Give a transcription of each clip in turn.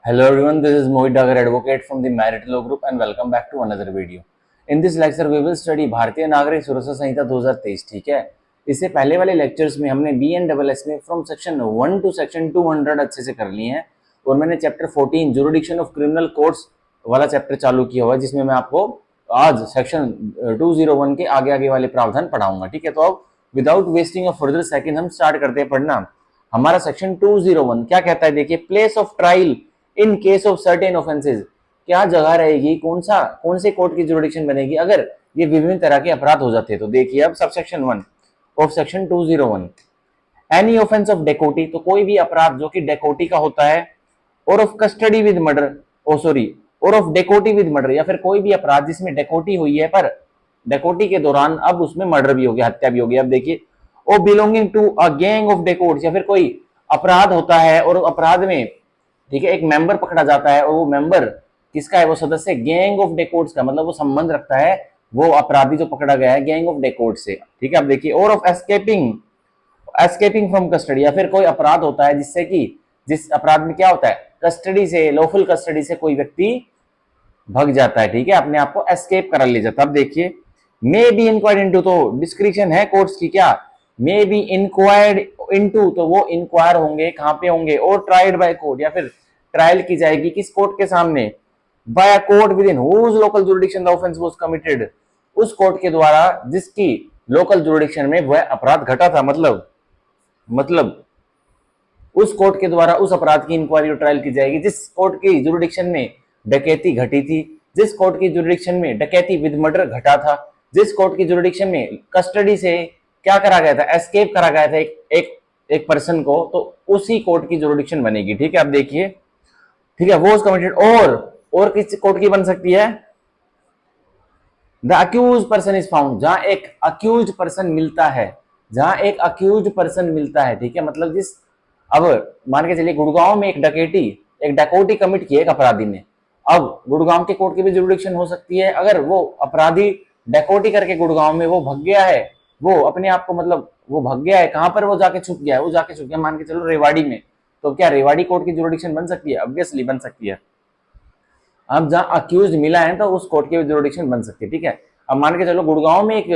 Hello everyone, this is Mohit Dagar, advocate from the Merit Law Group and welcome back to another video. In this lecture we will study भारतीय नागरिक सुरक्षा संहिता 2023. ठीक है, इससे पहले वाले लेक्चर्स में हमने BNSS में फ्रॉम सेक्शन 1 टू सेक्शन 200 अच्छे से कर लिए हैं और मैंने chapter 14 jurisdiction of criminal courts वाला चैप्टर चालू किया हुआ है जिसमें मैं आपको आज सेक्शन 201 के आगे आगे वाले प्रावधान पढ़ाऊंगा. ठीक है, तो अब without wasting of further second हम स्टार्ट करते हैं पढ़ना. हमारा सेक्शन 201 क्या कहता है, देखिए, place of trial in case of certain offences. क्या जगह रहेगी, कौन से कोर्ट की जुरिडिक्शन बनेगी अगर ये विभिन्न तरह के अपराध हो जाते हैं. तो देखिए अब subsection 1 of section 201, any offence of dacoity, तो कोई भी अपराध जो कि डेकोटी का होता है, और ऑफ कस्टडी विद मर्डर, और ऑफ डेकोटी विद मर्डर, या फिर कोई भी अपराध जिसमें डेकोटी हुई है पर डेकोटी के दौरान अब उसमें मर्डर भी हो गया, हत्या भी हो गई. अब देखिए, or belonging to a gang of dacoits, या फिर कोई अपराध होता है और अपराध में, ठीक है, एक मेंबर पकड़ा जाता है और वो मेंबर किसका है, वो सदस्य गैंग ऑफ डेकोट्स का, मतलब वो संबंध रखता है वो अपराधी जो पकड़ा गया है गैंग ऑफ डेकोट से. ठीक है, अब देखिए, और ऑफ एस्केपिंग फ्रॉम कस्टडी, या फिर कोई अपराध होता है जिससे कि जिस अपराध में क्या होता है, कस्टडी से, लॉफुल कस्टडी से कोई व्यक्ति भग जाता है. ठीक है, अपने आप को एस्केप करा ले जाता है. अब देखिए, मे बी इंक्वायर्ड इनटू, तो डिस्क्रिप्शन है कोर्ट्स की, क्या मे बी इंक्वायर्ड इनटू, तो वो इंक्वायर होंगे, कहां पे होंगे, और ट्राइड बाय कोर्ट, या फिर ट्रायल की जाएगी किस कोर्ट के सामने, by a court within whose local jurisdiction the offence was committed, उस कोर्ट के द्वारा जिसकी लोकल जुरिडिक्शन में वह अपराध घटा था. मतलब उस कोर्ट के द्वारा उस अपराध की इंक्वायरी और ट्रायल की जाएगी जिस कोर्ट की जुरिडिक्शन में डकैती घटी थी, जिस कोर्ट की जुरिडिक्शन में डकैती विद मर्डर घटा था, जिस कोर्ट की जुरिडिक्शन में कस्टडी से क्या करा गया था, एस्केप करा गया था एक पर्सन को, तो उसी कोर्ट की जुरिडिक्शन बनेगी. ठीक है, अब देखिए, ठीक है, वो कमिटेड, और किस कोर्ट की बन सकती है, the accused person is found, जहां एक अक्यूज पर्सन मिलता है, ठीक है, मतलब जिस, अब मान के चलिए गुड़गांव में एक डकैती कमिट की एक अपराधी ने, अब गुड़गांव के कोर्ट की भी जुरिडिक्शन हो सकती है अगर वो अपराधी डकैती करके गुड़गांव में वो भग गया है, वो अपने आप को, मतलब वो भग गया है, कहां पर वो जाके छुप गया है, वो जाके छुप गया मान के चलो रेवाड़ी में, तो क्या रेवाड़ी कोर्ट की जुरिडिक्शन बन सकती है, ऑब्वियसली बन सकती है. अब जहां अक्यूज मिला है तो उस कोर्ट की जुरिडिक्शन बन सकती है. ठीक है, अब मान के चलो गुड़गांव में एक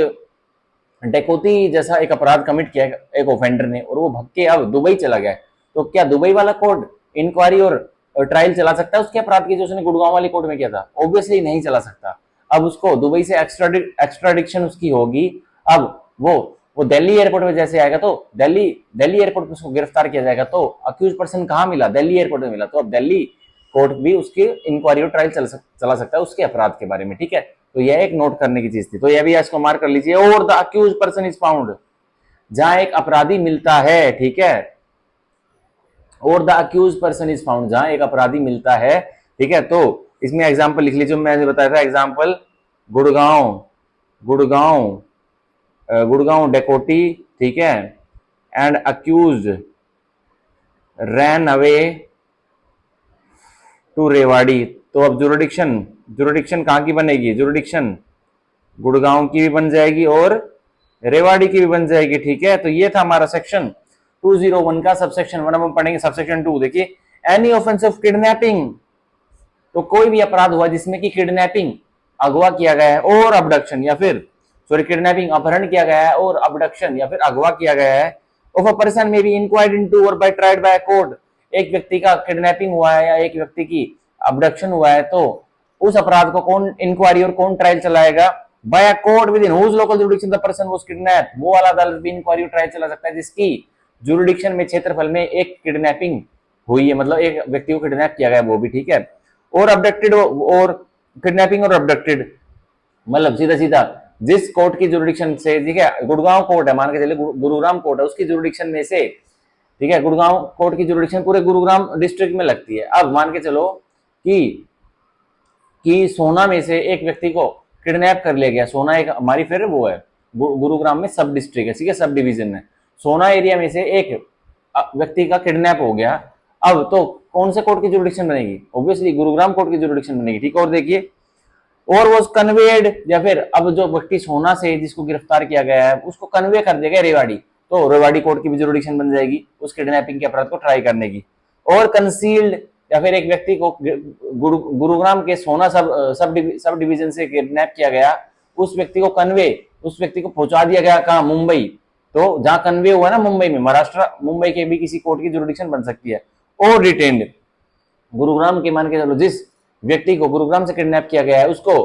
डकैती जैसा एक अपराध कमिट किया एक ऑफेंडर ने और वो भग के अब दुबई चला गया, तो क्या दुबई वाला कोर्ट इंक्वायरी और ट्रायल चला सकता है उसके अपराध की जो उसने गुड़गांव वाली कोर्ट में किया था? ऑब्वियसली नहीं चला सकता. अब उसको दुबई से एक्स्ट्राडिक्शन उसकी होगी. अब वो दिल्ली एयरपोर्ट में जैसे आएगा तो दिल्ली एयरपोर्ट पे उसको गिरफ्तार किया जाएगा, तो अक्यूज पर्सन कहाँ मिला, दिल्ली एयरपोर्ट में मिला, तो अब दिल्ली कोर्ट भी उसकी इंक्वायरी और ट्रायल चला सकता है उसके अपराध के बारे में. ठीक है, तो यह एक नोट करने की चीज थी, तो यह भी इसको मार्क कर लीजिए. और the accused person is found, जहां एक अपराधी मिलता है. ठीक है, और the accused person is found, जहां एक अपराधी मिलता है. ठीक है, तो इसमें एग्जांपल लिख लीजिए, मैंने बताया था एग्जांपल, गुड़गांव डेकोटी, ठीक है, and accused ran away to Rewari. तो अब जुरिडिक्शन कहां की बनेगी, जुरिडिक्शन गुड़गांव की भी बन जाएगी और रेवाड़ी की भी बन जाएगी. ठीक है, तो ये था हमारा सेक्शन 201 का सबसेक्शन 1. हम पढ़ेंगे सबसेक्शन 2. देखिए, एनी ऑफेंस ऑफ किडनैपिंग, तो कोई भी अपराध हुआ जिसमें कि किडनैपिंग, अगवा किया गया है, और अबडक्शन, या फिर किडनैपिंग अपहरण किया गया है और अबडक्शन या फिर अगवा किया गया है, ऑफ अ पर्सन में बी इंक्वायर्ड इनटू और बाय ट्राइड बाय कोर्ट, एक व्यक्ति का किडनैपिंग हुआ है या एक व्यक्ति की अबडक्शन हुआ है, तो उस अपराध को कौन इंक्वायरी और कौन ट्रायल चलाएगा, by a court within whose local jurisdiction the person was kidnap, वो वाला अदालत भी इंक्वायरी और ट्रायल चला सकता है जिसकी जुरिडिक्शन में, क्षेत्रफल में एक किडनैपिंग हुई है, मतलब एक व्यक्ति को किडनैप किया गया वो भी. ठीक है, और अबडक्टेड, और किडनैपिंग और अबडक्टेड, मतलब सीधा सीधा जिस कोर्ट की जुरिडिक्शन से, ठीक है, गुड़गांव कोर्ट है, मान के चलिए गुरुग्राम कोर्ट है, उसकी जुरिडिक्शन में से, ठीक है, गुड़गांव कोर्ट की जुरिडिक्शन पूरे गुरुग्राम डिस्ट्रिक्ट में लगती है. अब मान के चलो कि सोना में से एक व्यक्ति को किडनैप कर लिया गया, सोना एक हमारी फिर वो है गुरुग्राम में सब डिस्ट्रिक्ट है, ठीक है, सब डिवीजन है, सोना एरिया में से एक व्यक्ति का किडनैप हो गया. अब तो कौन से कोर्ट की जुरिडिक्शन बनेगी, ऑब्वियसली गुरुग्राम कोर्ट की जुरिडिक्शन बनेगी. ठीक है, और देखिए, और वो कन्वेड, या फिर अब जो व्यक्ति सोना से जिसको गिरफ्तार किया गया है उसको कन्वे कर दिया गया रेवाड़ी, तो रेवाड़ी कोर्ट की भी जुरिडिक्शन बन जाएगी उस किडनैपिंग के अपराध को ट्राई करने की. और कंसील्ड या फिर एक व्यक्ति को गुरुग्राम के सोना सब डिवीजन से किडनैप किया गया, उस व्यक्ति को पहुंचा दिया गया कहाँ, मुंबई। तो जहां कन्वे हुआ ना मुंबई में, महाराष्ट्र मुंबई के भी किसी कोर्ट की जुरिडिक्शन बन सकती है। और रिटेन्ड गुरुग्राम के, मान के चलो जिस व्यक्ति को गुरुग्राम से किडनैप किया गया है उसको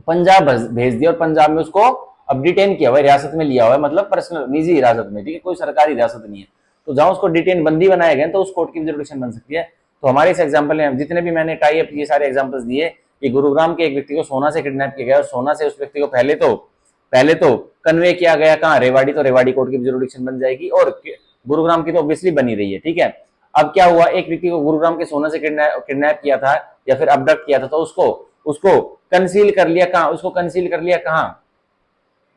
पंजाब भेज दिया और पंजाब में उसको अब डिटेन किया हुआ है, रियासत में लिया हुआ है, मतलब पर्सनल निजी हिरासत में, ठीक है, कोई सरकारी हिरासत नहीं है। तो जहां उसको डिटेन बंदी बनाया गया तो उस कोर्ट की जुरिडिक्शन बन सकती है। तो हमारे इस एग्जाम्पल में जितने भी मैंने टाई अप ये सारे एग्जाम्पल्स दिए कि गुरुग्राम के एक व्यक्ति को सोना से किडनैप किया गया और सोना से उस व्यक्ति को पहले तो कन्वे किया गया कहाँ, रेवाड़ी, तो रेवाड़ी कोर्ट की जुरिडिक्शन बन जाएगी और गुरुग्राम की तो ऑब्वियसली बनी रही है, ठीक है। अब क्या हुआ, एक व्यक्ति को गुरुग्राम के सोना से किडनैप किया था या फिर अबडक्ट किया था, तो उसको कंसील कर लिया कहाँ, उसको कंसील कर लिया कहाँ,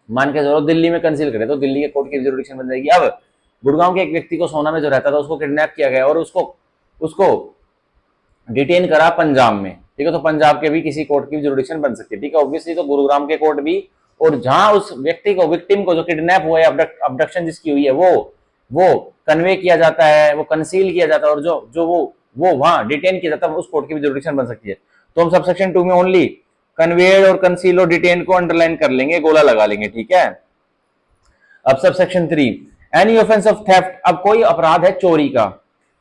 मान के चलो दिल्ली में कंसील करे, तो दिल्ली के कोर्ट की जुरिडिक्शन बन जाएगी। अब गुड़गांव के एक व्यक्ति को सोना में जो रहता था उसको किडनैप किया गया और उसको डिटेन करा पंजाब में, ठीक है, तो पंजाब के भी किसी कोर्ट की जुरिडिक्शन बन सकती है, ठीक है। ऑब्वियसली तो गुरुग्राम के कोर्ट भी, और जहां उस व्यक्ति को, विक्टिम को जो किडनैप हुआ है, अबडक्शन जिसकी हुई है, वो कन्वे किया जाता है, वो कंसील किया जाता है और जो वो वहां डिटेन किया जाता है, उस कोर्ट की भी जुरिडिक्शन बन सकती है। तो हम सबसेक्शन 2 में ओनली कन्वेड और कंसील और डिटेन को अंडरलाइन कर लेंगे, गोला लगा लेंगे, ठीक है। अब subsection 3, any offence of theft, अब कोई अपराध है चोरी का,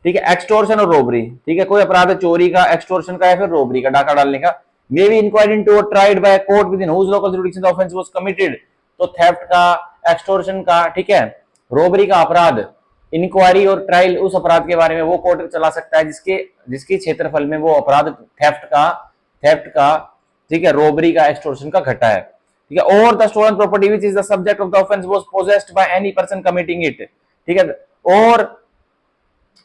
ठीक है, एक्सटोर्शन और रोबरी, ठीक है, कोई अपराध है चोरी का, एक्सटोर्शन का या फिर रोबरी का, डाका डालने का, मे बी इंक्वायर्ड इनटू और tried by court within whose local jurisdiction the offence was committed. तो थेफ्ट का, एक्सटोर्शन का, ठीक है, रोबरी का अपराध, इंक्वायरी और ट्रायल उस अपराध के बारे में वो कोर्ट चला सकता है जिसके क्षेत्रफल में वो अपराध थेफ्ट का, ठीक है, रोबरी का, एक्सटोर्शन का घटा है, ठीक है। और the stolen property which is the subject of the offence was possessed by any person committing it, ठीक है।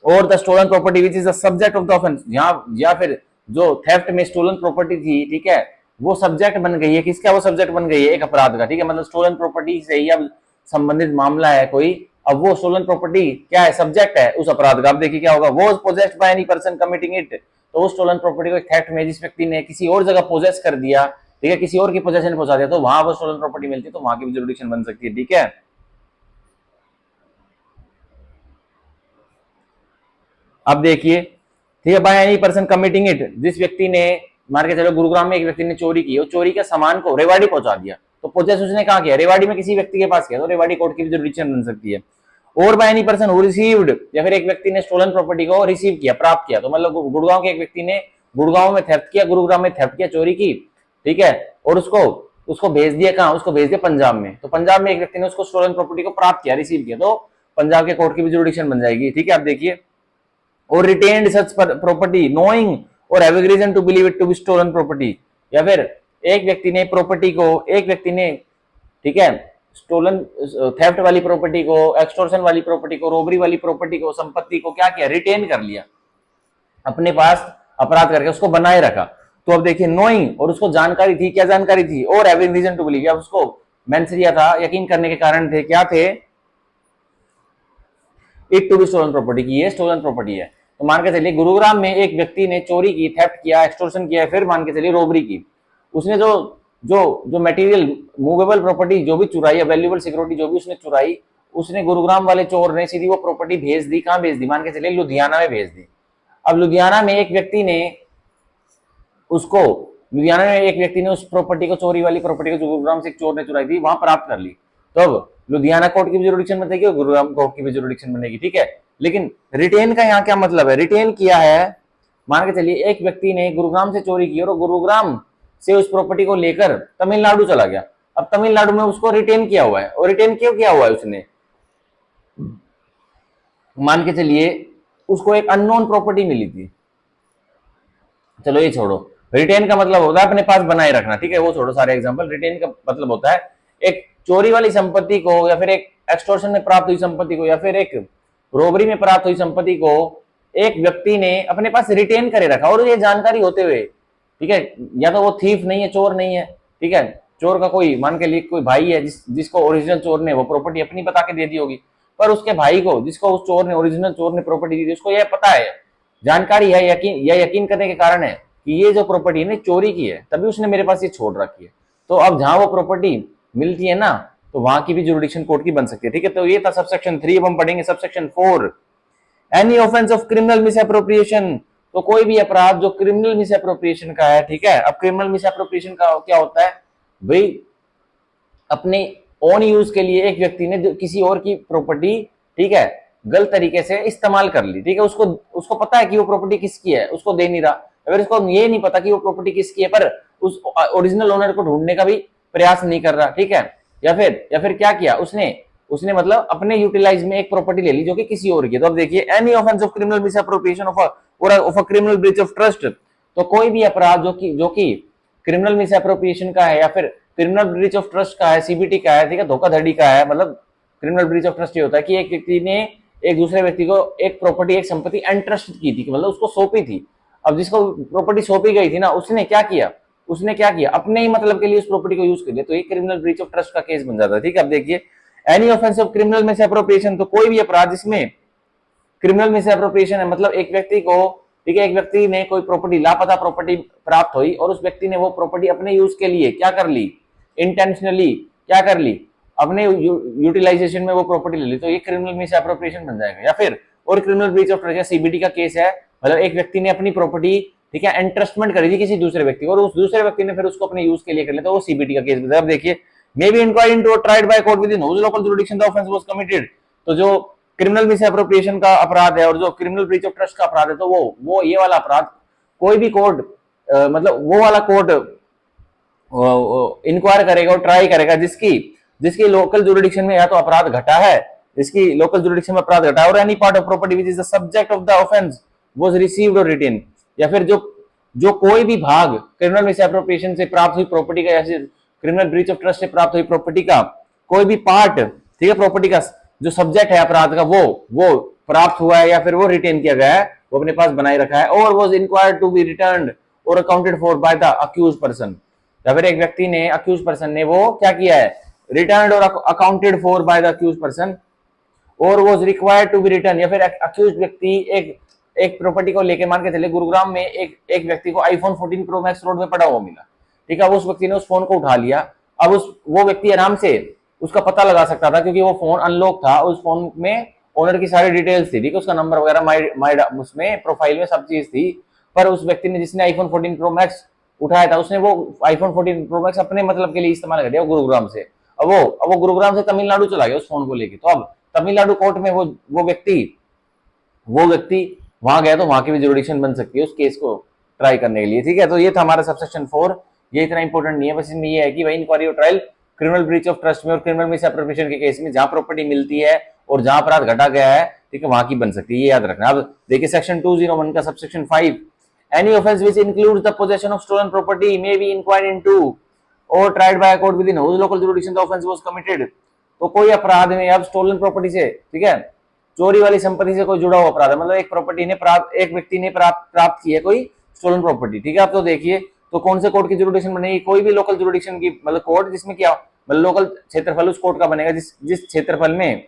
और the stolen property which is the subject of the offence, या फिर जो थेफ्ट में स्टोलन प्रॉपर्टी थी, ठीक है, वो सब्जेक्ट बन गई है, किसका वो सब्जेक्ट बन गई है, एक अपराध का, ठीक है, मतलब स्टोलन प्रॉपर्टी से ही अब संबंधित मामला है कोई, अब वो स्टोलन प्रॉपर्टी क्या है, सब्जेक्ट है उस अपराध का। अब देखिए क्या होगा, वो possessed by any person committing it, तो उस स्टोलन प्रॉपर्टी को थेफ्ट में जिस व्यक्ति ने किसी और जगह पोजेस कर दिया, ठीक है, किसी और की पोजेशन में पहुंचा दिया, तो वहां वो स्टोलन प्रॉपर्टी मिलती है, तो वहां की भी जुरिडिक्शन बन सकती है, ठीक है। अब देखिए, ठीक है, bye any person committing it, जिस व्यक्ति ने, मान के चलो गुरुग्राम में एक व्यक्ति ने चोरी की, और चोरी के सामान को रेवाड़ी पहुंचा दिया, तो पोजेस उसने कहा किया, रेवाड़ी में किसी व्यक्ति के पास किया, तो रेवाड़ी कोर्ट की भी जुरिडिक्शन बन सकती है। और bye any person who received, या फिर एक व्यक्ति ने स्टोलन प्रॉपर्टी को रिसीव किया, प्राप्त किया, तो मतलब गुड़गांव के एक व्यक्ति ने गुड़गांव में थेफ्ट किया, गुरुग्राम में थेफ्ट किया, चोरी की, ठीक है, और उसको भेज दिया कहां, उसको भेज दिया पंजाब में, तो पंजाब में एक व्यक्ति ने उसको स्टोलन प्रॉपर्टी को प्राप्त किया, रिसीव किया, तो पंजाब के कोर्ट की भी जुरिडिक्शन बन जाएगी, ठीक है। आप देखिए, और retained such property knowing or having reason to believe it to be stolen property, या फिर एक व्यक्ति ने ठीक है, स्टोलन थेफ्ट वाली प्रॉपर्टी को, एक्सटोर्शन वाली प्रॉपर्टी को, रोबरी वाली प्रॉपर्टी को, संपत्ति को क्या किया, रिटेन कर लिया, अपने पास अपराध करके उसको बनाए रखा। तो अब देखिए, नोइंग, और उसको जानकारी थी, क्या जानकारी थी, और हैविंग रीजन टू बिलीव, या उसको मेंशन किया था, यकीन करने के कारण थे, क्या थे, it to be stolen property की, ये स्टोलन प्रॉपर्टी है। तो मान के चलिए गुरुग्राम में एक व्यक्ति ने चोरी की, थेफ्ट किया, एक्सटोर्शन किया, फिर मान के चलिए रोबरी की, उसने जो मटेरियल, मूवेबल प्रॉपर्टी जो भी चुराई है, वैल्यूएबल सिक्योरिटी जो भी उसने चुराई, उसने गुरुग्राम वाले चोर ने सीधी वो प्रॉपर्टी भेज दी, कहां भेज दी, मान के चलिए लुधियाना में भेज दी। अब लुधियाना में एक व्यक्ति ने उस प्रॉपर्टी को, चोरी वाली प्रॉपर्टी को जो गुरुग्राम से एक चोर ने चुराई थी, वहां प्राप्त कर ली, तो अब लुधियाना कोर्ट की भी जुरिडिक्शन बनेगी और गुरुग्राम कोर्ट की भी जुरिडिक्शन बनेगी, ठीक है। लेकिन रिटेन का यहाँ क्या मतलब है, रिटेन किया है, मान के चलिए एक व्यक्ति ने गुरुग्राम से चोरी की और गुरुग्राम से उस प्रॉपर्टी को लेकर तमिलनाडु चला गया, अब तमिलनाडु में उसको रिटेन किया हुआ है, और रिटेन क्यों किया हुआ है उसने, मान के चलिए उसको एक अननोन प्रॉपर्टी मिली थी, चलो ये छोड़ो, रिटेन का मतलब होता है अपने पास बनाए रखना, ठीक है, वो छोड़ो सारे एग्जांपल। रिटेन का मतलब होता है एक चोरी वाली संपत्ति को, या फिर एक एक्सटोर्शन में प्राप्त हुई संपत्ति को, या फिर एक रोबरी में प्राप्त हुई संपत्ति को एक व्यक्ति ने अपने पास रिटेन करे रखा, और ये जानकारी होते हुए, ठीक है, या तो वो थीफ नहीं है, चोर नहीं है, ठीक है, चोर का कोई, मान के लिए कोई भाई है जिसको ओरिजिनल चोर ने वो प्रॉपर्टी अपनी बता के दे दी होगी, पर उसके भाई को, जिसको उस ओरिजिनल चोर ने प्रॉपर्टी दी थी, उसको यह पता है, जानकारी है, यकीन करने के कारण है कि ये जो प्रॉपर्टी ने चोरी की है, तभी उसने मेरे पास ये छोड़ रखी है। तो अब जहां वो प्रॉपर्टी मिलती है ना, तो वहां की भी जुरिडिक्शन कोर्ट की बन सकती है, ठीक है। तो ये था सबसेक्शन 3। अब हम पढ़ेंगे subsection 4, any offence of criminal misappropriation तो कोई भी अपराध जो क्रिमिनल मिस एप्रोप्रिएशन का है, ठीक है। अब क्रिमिनल मिस एप्रोप्रिएशन का क्या होता है भाई, अपने ओन यूज के लिए एक व्यक्ति ने किसी और की प्रॉपर्टी, ठीक है, गलत तरीके से इस्तेमाल कर ली, ठीक है। उसको उसको पता है कि वो प्रॉपर्टी किसकी है, उसको दे नहीं रहा। अगर उसको ये नहीं पता कि वो प्रॉपर्टी किसकी है, पर उस ओरिजिनल ओनर को ढूंढने का भी प्रयास नहीं कर रहा, ठीक है। या फिर क्या किया उसने उसने मतलब अपने यूटिलाइज में एक प्रॉपर्टी ले ली जो कि किसी और की है। तो अब देखिए, any offence of criminal misappropriation of a criminal breach of trust, तो कोई भी अपराध जो कि क्रिमिनल मिसअप्रोप्रिएशन का है या फिर क्रिमिनल ब्रीच ऑफ ट्रस्ट का है, सीबीटी का है, ठीक है, धोखाधड़ी का है। मतलब क्रिमिनल ब्रीच ऑफ ट्रस्ट ये होता है कि एक व्यक्ति ने एक दूसरे व्यक्ति को एक प्रॉपर्टी, एक संपत्ति एंट्रस्ट की थी, मतलब उसको सौंपी थी। अब जिसको प्रॉपर्टी सौंपी गई थी ना, उसने क्या किया, अपने ही मतलब के लिए उस प्रॉपर्टी को यूज कर लिया, तो ये क्रिमिनल ब्रीच ऑफ ट्रस्ट का केस बन जाता है, ठीक है। अब देखिए, any offence of criminal misappropriation, तो कोई भी अपराध जिसमें क्रिमिनल मिसअप्रोप्रिएशन है, मतलब एक व्यक्ति को, ठीक है, एक व्यक्ति ने कोई प्रॉपर्टी, लापता प्रॉपर्टी प्राप्त हुई और उस व्यक्ति ने वो प्रॉपर्टी अपने यूज के लिए क्या कर ली, इंटेंशनली क्या कर ली, अपने यूटिलाइजेशन में वो प्रॉपर्टी ले ली, तो ये क्रिमिनल मिसअप्रोप्रिएशन बन जाएगा। या फिर और criminal breach of trust, CBT का केस है, मतलब एक व्यक्ति ने अपनी प्रॉपर्टी, ठीक है, एंट्रस्टमेंट करी थी किसी दूसरे व्यक्ति को और उस दूसरे व्यक्ति ने फिर उसको अपने यूज के लिए कर लिया, तो वो सीबीटी का केस बन जाएगा। अब देखिए, may be inquiry into tried by court within whose local jurisdiction the offence was committed, तो जो क्रिमिनल मिसअप्रोप्रिएशन का अपराध है और जो क्रिमिनल ब्रीच ऑफ ट्रस्ट का अपराध है, तो वो ये वाला अपराध कोई भी कोर्ट, मतलब वो वाला कोर्ट इंक्वायर करेगा और ट्राई करेगा जिसकी लोकल जुरिडिक्शन में या तो अपराध घटा है, जिसकी लोकल जुरिडिक्शन में अपराध घटा है, और any part of property which is the subject of the offence was received or retain, या फिर जो कोई भी भाग क्रिमिनल मिसअप्रोप्रिएशन से प्राप्त हुई प्रॉपर्टी का या क्रिमिनल ब्रीच ऑफ ट्रस्ट से प्राप्त हुई प्रॉपर्टी का कोई भी पार्ट, ठीक है, प्रॉपर्टी का जो सब्जेक्ट है अपराध का, वो प्राप्त हुआ है या फिर वो रिटेन किया गया है, वो अपने पास बनाए रखा है, और was inquired to be returned और accounted for by the accused person, या फिर एक व्यक्ति ने, अक्यूज पर्सन ने वो क्या किया है, रिटर्न्ड और accounted for by the accused person, और was required to be return, या फिर अक्यूज व्यक्ति एक प्रॉपर्टी को लेके, मान के चले गुरुग्राम में एक व्यक्ति को आईफोन 14 प्रो मैक्स रोड में पड़ा हुआ मिला, ठीक है। अब उस व्यक्ति ने उस फोन को उठा लिया। अब वो व्यक्ति आराम से उसका पता लगा सकता था क्योंकि वो फोन अनलॉक था, उस फोन में ओनर की सारी डिटेल्स थी, ठीक है, उसका नंबर वगैरह, माई उसमें प्रोफाइल में सब चीज थी। पर उस व्यक्ति ने, जिसने आईफोन 14 प्रो मैक्स उठाया था, उसने वो आईफोन 14 प्रो मैक्स अपने मतलब के लिए इस्तेमाल कर दिया गुरुग्राम से। अब वो गुरुग्राम से तमिलनाडु चला गया उस फोन को लेके, तो अब तमिलनाडु कोर्ट में वो व्यक्ति वहां गया, तो वहां की भी जुरिडिक्शन बन सकती है उस केस को ट्राई करने के लिए, ठीक है। तो ये था हमारा सबसेक्शन 4, ये इतना इंपॉर्टेंट नहीं है, बस इसमें ये है कि भाई इंक्वायरी और trial criminal breach of trust में और क्रिमिनल मिसअप्रोप्रिएशन के केस में जहां प्रॉपर्टी मिलती है और जहां अपराध घटा गया है, ठीक है, वहां की बन सकती है, ये याद रखना। अब देखिए सेक्शन 201 का subsection 5, any offence which includes the possession of stolen property may be inquired into और tried by court within whose local jurisdiction the offence was committed, तो कोई अपराध में, अब स्टोलन प्रॉपर्टी से, ठीक है, चोरी वाली संपत्ति से कोई जुड़ा हुआ अपराध है, मतलब एक व्यक्ति ने प्राप्त की है कोई स्टोलन प्रॉपर्टी, ठीक है। अब तो देखिए, तो कौन से कोर्ट की जुरिडिक्शन बनेगी, कोई भी लोकल जुरिडिक्शन की, मतलब कोर्ट जिसमें क्या, मतलब लोकल क्षेत्रफल उस कोर्ट का बनेगा जिस क्षेत्रफल में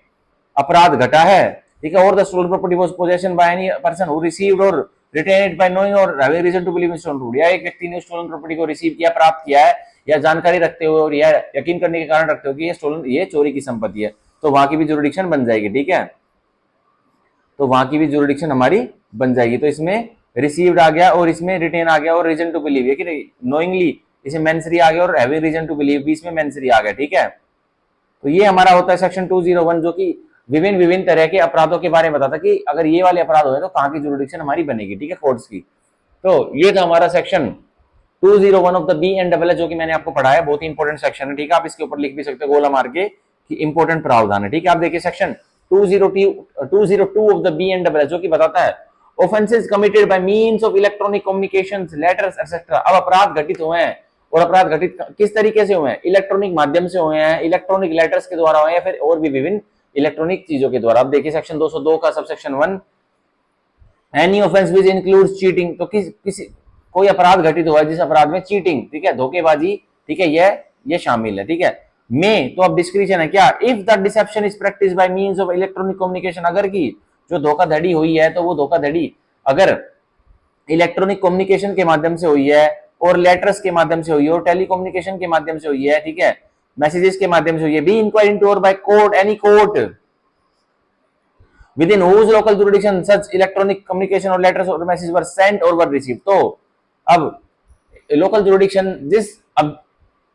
अपराध घटा है, ठीक है, और the stolen property was possession by any person who received or retain it by knowing or having reason to believe in stolen property, या एक व्यक्ति ने स्टोलन प्रॉपर्टी को रिसीव किया, प्राप्त किया है, या जानकारी रखते हुए और या यकीन करने के कारण रखते हो कि ये चोरी की संपत्ति है, तो वहां की भी जुरिडिक्शन बन जाएगी, ठीक है। तो वहां की भी जुरिडिक्शन हमारी बन जाएगी। तो इसमें रिसीव्ड आ गया और इसमें रिटेन आ गया और रीजन टू बिलीव, है कि नहीं, नोइंगली इसमें मेंसरी आ गया और हैविंग रीजन टू बिलीव भी इसमें मेंसरी आ गया, ठीक है। तो ये हमारा होता है सेक्शन 201, जो कि विभिन्न तरह के अपराधों के बारे में बताता कि अगर ये वाले अपराध हुए तो कहां की जुरिडिक्शन हमारी बनेगी, ठीक है, कोर्ट्स की। तो ये था हमारा सेक्शन 201 ऑफ द BNSS, जो कि मैंने आपको पढ़ाया, बहुत ही इंपॉर्टेंट सेक्शन है, ठीक है। आप इसके ऊपर लिख भी सकते हो गोला मार के कि इंपॉर्टेंट प्रावधान है, ठीक है। आप देखिए सेक्शन 202 ऑफ द BNSS, जो कि बताता है offences committed bye means of electronic communications, letters etcetera. अब अपराध घटित हुए हैं, और अपराध घटित किस तरीके से हुए हैं, इलेक्ट्रॉनिक माध्यम से हुए हैं, इलेक्ट्रॉनिक लेटर्स के द्वारा हुए हैं, फिर और भी विभिन्न इलेक्ट्रॉनिक चीजों के द्वारा। अब देखिए सेक्शन 202 का subsection 1, any offence which includes cheating, तो किसी कोई अपराध घटित हुआ है जिस अपराध में चीटिंग, ठीक है, धोखेबाजी, ठीक है, ये शामिल है, ठीक है। में तो अब डिस्क्रिप्शन है क्या, if the deception is practice by means of electronic communication, अगर की जो धोखाधड़ी हुई है, तो वो धोखाधड़ी अगर इलेक्ट्रॉनिक कम्युनिकेशन के माध्यम से हुई है और लेटर्स के माध्यम से हुई है और टेलीकम्युनिकेशन के माध्यम से हुई है, ठीक है, मैसेजेस के माध्यम से हुई है, बी इंक्वायरी इनटू और by court, any court within whose local jurisdiction such electronic communication or letters or message were sent or were receive. तो अब लोकल जुरिडिक्शन अब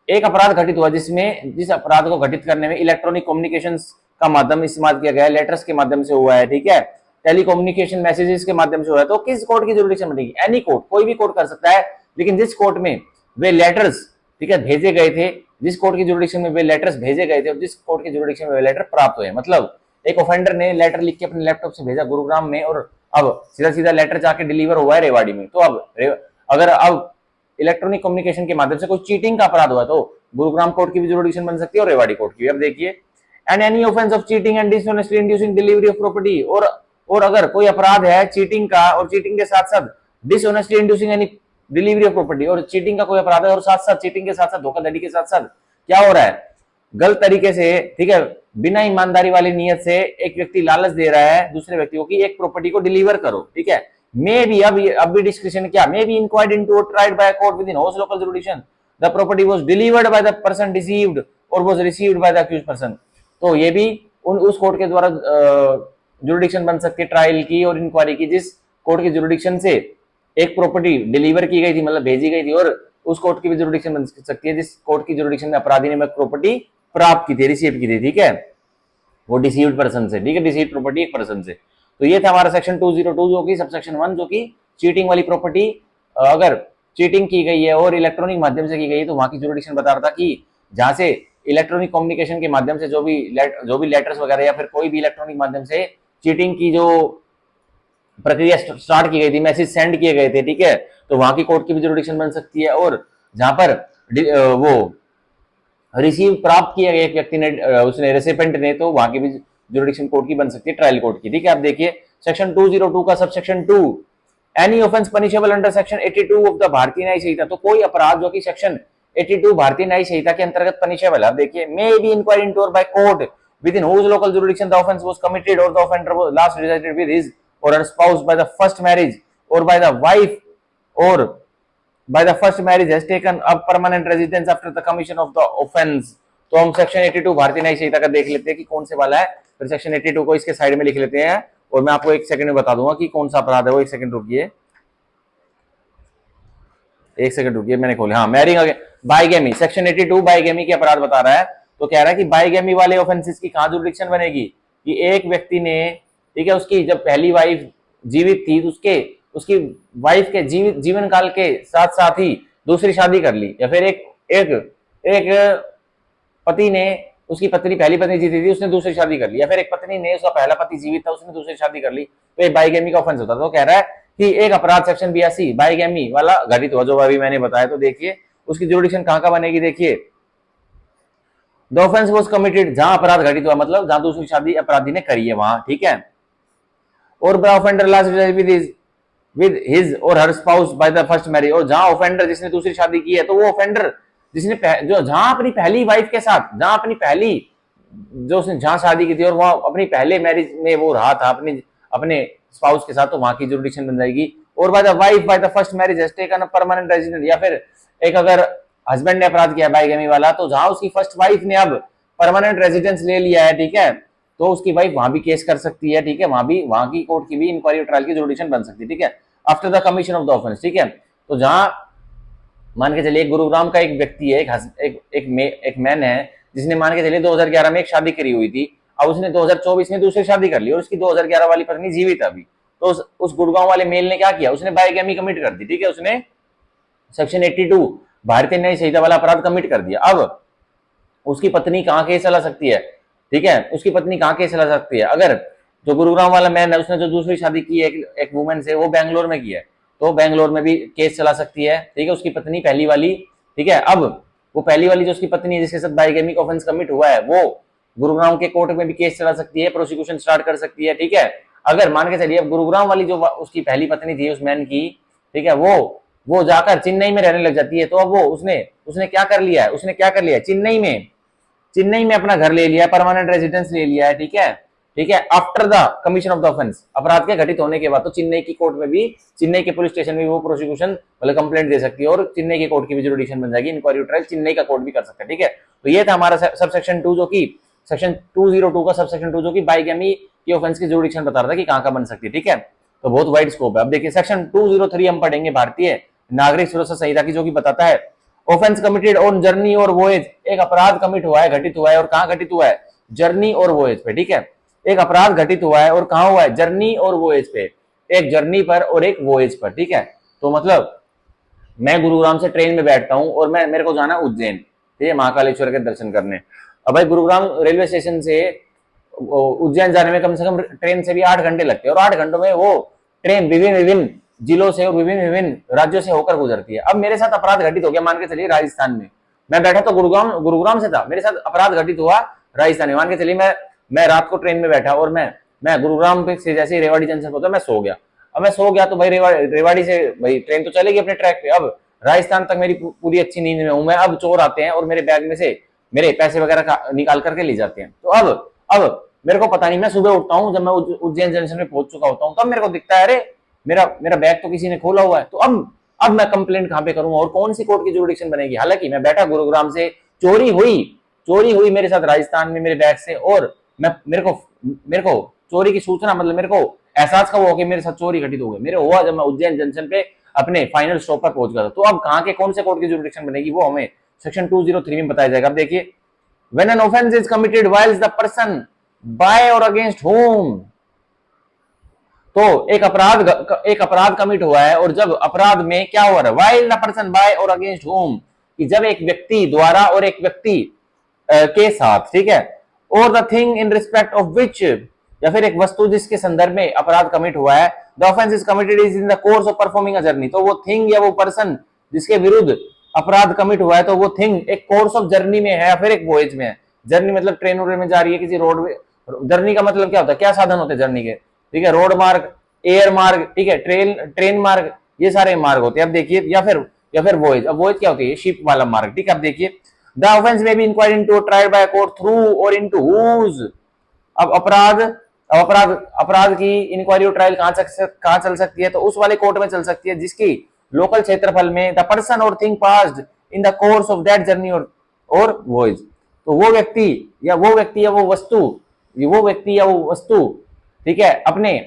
एक अपराध घटित हुआ जिस अपराध को घटित करने में इलेक्ट्रॉनिक कम्युनिकेशन का माध्यम इस्तेमाल किया गया है, लेटर्स के माध्यम से हुआ है, ठीक है, टेलीकम्युनिकेशन मैसेजेस के माध्यम से हुआ है, तो किस कोर्ट की जुरिडिक्शन बनेगी? एनी कोर्ट, कोई भी कोर्ट कर सकता है, लेकिन जिस कोर्ट में वे लेटर्स, ठीक है, भेजे गए थे, जिस कोर्ट की जुरिडिक्शन में वे लेटर्स भेजे गए थे और जिस कोर्ट की जुरिडिक्शन में वे लेटर प्राप्त हुए, मतलब एक ऑफेंडर ने लेटर लिख के अपने लैपटॉप से भेजा गुरुग्राम में और अब सीधा सीधा लेटर जाके डिलीवर हुआ है रेवाड़ी में, तो अगर अब इलेक्ट्रॉनिक कम्युनिकेशन के माध्यम से कोई चीटिंग का अपराध हुआ तो गुरुग्राम कोर्ट की भी जुरिडिक्शन बन सकती है और रेवाड़ी कोर्ट की। अब देखिए, and any offence of cheating and dishonestly inducing delivery of property, और अगर कोई अपराध है चीटिंग का और चीटिंग के साथ साथ dishonestly inducing any delivery of property, और चीटिंग का कोई अपराध है और साथ साथ चीटिंग के साथ साथ धोखाधड़ी के साथ साथ क्या हो रहा है, गलत तरीके से, ठीक है, बिना ईमानदारी वाली नियत से एक व्यक्ति लालच दे रहा है दूसरे व्यक्ति को कि एक प्रॉपर्टी को डिलीवर करो, ठीक है, मे बी अब भी डिस्क्रिप्शन क्या, मे बी इंक्वायर्ड इनटू और tried by court within whose local jurisdiction, the property was delivered by the person deceived और was received by the accused person. तो ये भी उस कोर्ट के द्वारा जुरिडिक्शन बन सकती है ट्रायल की और इंक्वायरी की जिस कोर्ट की जुरिडिक्शन से एक प्रॉपर्टी डिलीवर की गई थी, मतलब भेजी गई थी, और उस कोर्ट की भी जुरिडिक्शन बन सकती है जिस कोर्ट की जुरिडिक्शन में अपराधी ने प्रॉपर्टी प्राप्त की थी, रिसीव की थी, ठीक है, वो डिसीव्ड पर्सन से, ठीक है, डिसीव्ड प्रॉपर्टी एक पर्सन से। तो ये था हमारा सेक्शन 202 जो कि सबसेक्शन 1 जो कि चीटिंग वाली प्रॉपर्टी, अगर चीटिंग की गई है और इलेक्ट्रॉनिक माध्यम से की गई है तो वहां की जुरिडिक्शन बता रहा था कि जहां से इलेक्ट्रॉनिक कम्युनिकेशन के माध्यम से जो भी लेटर्स वगैरह या फिर कोई भी इलेक्ट्रॉनिक माध्यम से चीटिंग की जो प्रक्रिया स्टार्ट की गई थी, मैसेज सेंड किए गए थे, ठीक है, तो वहां की कोर्ट की भी जुरिडिक्शन बन सकती है, और जहां पर वो रिसीव प्राप्त किया गया एक व्यक्ति ने, उसने रेसिपेंट ने, तो वहां की भी जुरिडिक्शन कोर्ट की बन सकती है, ट्रायल कोर्ट की, ठीक है। आप देखिए सेक्शन 202 का subsection 2, any offence punishable under section 82 of the भारतीय न्याय संहिता, तो कोई अपराध जो कि सेक्शन 82 भारतीय न्याय संहिता के अंतर्गत पनिशेबल है। आप देखिए, मे बी इंक्वायरी इनटू और by court within whose local jurisdiction the offence was committed और the offender was last resident with his or her spouse by the first marriage or by the wife or by the first marriage has taken up permanent residence after the commission of the offense। तो हम section 82 भारतीय न्याय संहिता का देख लेते हैं कि कौन से वाला है, फिर सेक्शन 82 को इसके साइड में लिख लेते हैं और मैं आपको एक सेकंड में बता दूंगा कि कौन सा अपराध है वो। एक सेकंड रुकिए, एक सेकंड रुकिए, मैंने खोले, हाँ, marrying again bigamy, section 82 bigamy के अपराध बता रहा है। तो कह रहा है कि बाइगेमी वाले ऑफेंसेस की कहां जुरिडिक्शन बनेगी कि एक व्यक्ति ने, ठीक है, उसकी जब पहली वाइफ जीवित थी तो उसकी वाइफ के जीवन काल के साथ साथ ही दूसरी शादी कर ली, या फिर एक पति ने, उसकी पत्नी पहली पत्नी जीवित थी उसने दूसरी शादी कर ली, या फिर एक पत्नी ने, उसका पहला पति जीवित था उसने दूसरी शादी कर ली, तो ये बाइगेमी का ऑफेंस होता है। तो कह रहा है कि एक अपराध सेक्शन 82 बाइगेमी वाला घटित हुआ जो अभी मैंने बताया, तो देखिए उसकी जुरिडिक्शन कहां का बनेगी। देखिए, द ऑफेंस वाज कमिटेड, जहां अपराध घटित हुआ मतलब जहां दूसरी शादी अपराधी ने करी है वहां, ठीक है, और the offender last with his और her spouse by the first marriage, और जहां ऑफेंडर जिसने दूसरी शादी की है तो वो ऑफेंडर जिसने जो जहां अपनी पहली वाइफ के साथ, जहां अपनी पहली जो उसने जहां शादी की थी और वहां अपनी पहले मैरिज में वो रहा था अपने स्पाउस के साथ, तो वहां की जुरिडिक्शन बन जाएगी। और by the wife bye the first marriage has taken a permanent resident, या फिर एक अगर हस्बैंड ने अपराध किया बाइगेमी वाला, तो जहां उसकी फर्स्ट वाइफ ने अब परमानेंट रेजिडेंस ले लिया है, ठीक है, तो उसकी वाइफ वहां भी केस कर सकती है, ठीक है, वहां की कोर्ट की भी इंक्वायरी ट्रायल की जुरिडिक्शन बन सकती है, ठीक है, after the commission of the offence, ठीक है। तो जहां मान के चलिए गुरुग्राम का एक व्यक्ति है, एक मैन है जिसने मान के चलिए 2011 में एक शादी करी हुई थी, अब उसने 2024 में दूसरी शादी कर ली और उसकी 2011 वाली पत्नी जीवित है अभी, तो उस गुड़गांव वाले मेल ने क्या किया, उसने बाइगेमी कमिट कर दी, ठीक है, उसने सेक्शन 82 भारतीय न्याय संहिता वाला अपराध कमिट कर दिया। अब उसकी पत्नी कहां केस चला सकती है, ठीक है, उसकी पत्नी कहां केस चला सकती है, अगर जो गुरुग्राम वाला मैन है उसने जो दूसरी शादी की है एक वुमेन से, वो बैंगलोर में की है, तो बैंगलोर में भी केस चला सकती है, ठीक है, उसकी पत्नी पहली वाली, ठीक है। अब वो पहली वाली जो उसकी पत्नी है जिसके साथ बाइगेमी का ऑफेंस कमिट हुआ है, वो गुरुग्राम के कोर्ट में भी केस चला सकती है, प्रोसिक्यूशन स्टार्ट कर सकती है, ठीक है। अगर मान के चलिए अब गुरुग्राम वाली जो उसकी पहली पत्नी थी उस मैन की, ठीक है, वो जाकर चेन्नई में रहने लग जाती है, तो अब वो उसने क्या कर लिया है, चेन्नई में अपना घर ले लिया है, परमानेंट रेजिडेंस ले लिया है, ठीक है, ठीक है, after the commission of the offence, अपराध के घटित होने के बाद, तो चेन्नई की कोर्ट में भी, चेन्नई के पुलिस स्टेशन में वो प्रोसिक्यूशन मतलब कंप्लेंट दे सकती है और चेन्नई की कोर्ट की भी जुरिडिक्शन बन जाएगी, इंक्वायरी ट्रायल चेन्नई का कोर्ट भी कर सकता है, ठीक है। तो ये था हमारा सब सेक्शन 2 जो कि सेक्शन 202 का सब सेक्शन 2 जो कि बाइगेमी की ऑफेंस की जुरिडिक्शन बता रहा था कि कहां का बन सकती है, ठीक है। तो बहुत वाइड स्कोप है। अब देखिए सेक्शन 203 हम पढ़ेंगे भारतीय नागरिक सुरक्षा संहिता की, जो कि बताता है ऑफेंस कमिटेड ऑन जर्नी और वोएज, एक अपराध कमिट हुआ है, घटित हुआ है, और कहां घटित हुआ है, जर्नी और वोएज पे, ठीक है। एक अपराध घटित हुआ है और कहां हुआ है, जर्नी और वोएज पे, एक जर्नी पर और एक वोएज पर, ठीक है। तो मतलब मैं गुरुग्राम से ट्रेन में बैठता हूं और मेरे को जाना उज्जैन, ठीक है, महाकालेश्वर के दर्शन करने। अब भाई गुरुग्राम रेलवे स्टेशन से उज्जैन जाने में कम से कम ट्रेन से भी 8 घंटे लगते हैं, और 8 घंटों में वो ट्रेन विभिन्न विभिन्न जिलों से और विभिन्न विभिन्न राज्यों से होकर गुजरती है। अब मेरे साथ अपराध घटित हो गया, मान के चलिए राजस्थान में, मैं बैठा तो गुरुग्राम से था, मेरे साथ अपराध घटित हुआ राजस्थान में, मान के चलिए मैं रात को ट्रेन में बैठा और मैं गुरुग्राम पे से जैसे रेवाड़ी जंक्शन पहुंचा, मैं सो गया। अब मैं सो गया तो भाई रेवाड़ी से भाई ट्रेन तो चलेगी अपने ट्रैक पे, अब राजस्थान तक मेरी पूरी अच्छी नींद में हूं मैं, अब चोर आते हैं और मेरे बैग में से मेरे पैसे वगैरह निकाल करके ले जाते हैं। तो अब मेरे को पता नहीं, मैं सुबह उठता हूं, जब मैं उज्जैन जंक्शन में पहुंच चुका होता हूं, तब मेरे को दिखता है अरे मेरा बैग तो किसी ने खोला हुआ है। तो अब मैं कंप्लेंट कहां पे करूंगा और कौन सी कोर्ट की जुरिडिक्शन बनेगी? हालांकि मैं बैठा गुरुग्राम से, चोरी हुई मेरे साथ राजस्थान में मेरे बैग से, और मेरे को चोरी की सूचना, मतलब मेरे को एहसास कब हो कि मेरे साथ चोरी घटित हो गई, मेरे हुआ जब मैं उज्जैन जंक्शन पे अपने फाइनल स्टॉप पर पहुंच गया था। तो अब कहां के कौन से कोर्ट की जुरिडिक्शन बनेगी वो हमें सेक्शन 203 में बताया जाएगा। अब देखिए, when an offence is committed whiles the person by or against whom, तो एक अपराध कमिट हुआ है और जब अपराध में क्या हुआ है, while the person by or against home, कि जब एक व्यक्ति द्वारा और एक व्यक्ति के साथ, ठीक है, और the thing in respect of which, या फिर एक वस्तु जिसके संदर्भ में अपराध कमिट हुआ है, the offence is committed is in the course of performing a journey, तो वो थिंग या वो पर्सन जिसके विरुद्ध अपराध कमिट हुआ है, तो वो थिंग एक कोर्स ऑफ जर्नी में है या फिर एक वॉयज में है। जर्नी मतलब ट्रेन में जा रही है, किसी रोड में, जर्नी का मतलब क्या होता है, क्या साधन होते हैं जर्नी के, ठीक है, रोड मार्ग, एयर मार्ग, ठीक है, ट्रेन मार्ग, ये सारे मार्ग होते हैं। अब देखिए, या फिर वॉयज, अब वॉयज क्या होती है, शिप वाला मार्ग, ठीक है। अब देखिए, द ऑफेंस में B inquired into tried by court through और इनटू हुज, अब अपराध की इंक्वायरी और ट्रायल कहां चल सकती है, तो उस वाले कोर्ट में चल सकती है जिसकी लोकल क्षेत्रफल में द पर्सन और thing passed in the course of that journey और वॉयज, तो वो व्यक्ति या वो वस्तु, ठीक है, अपने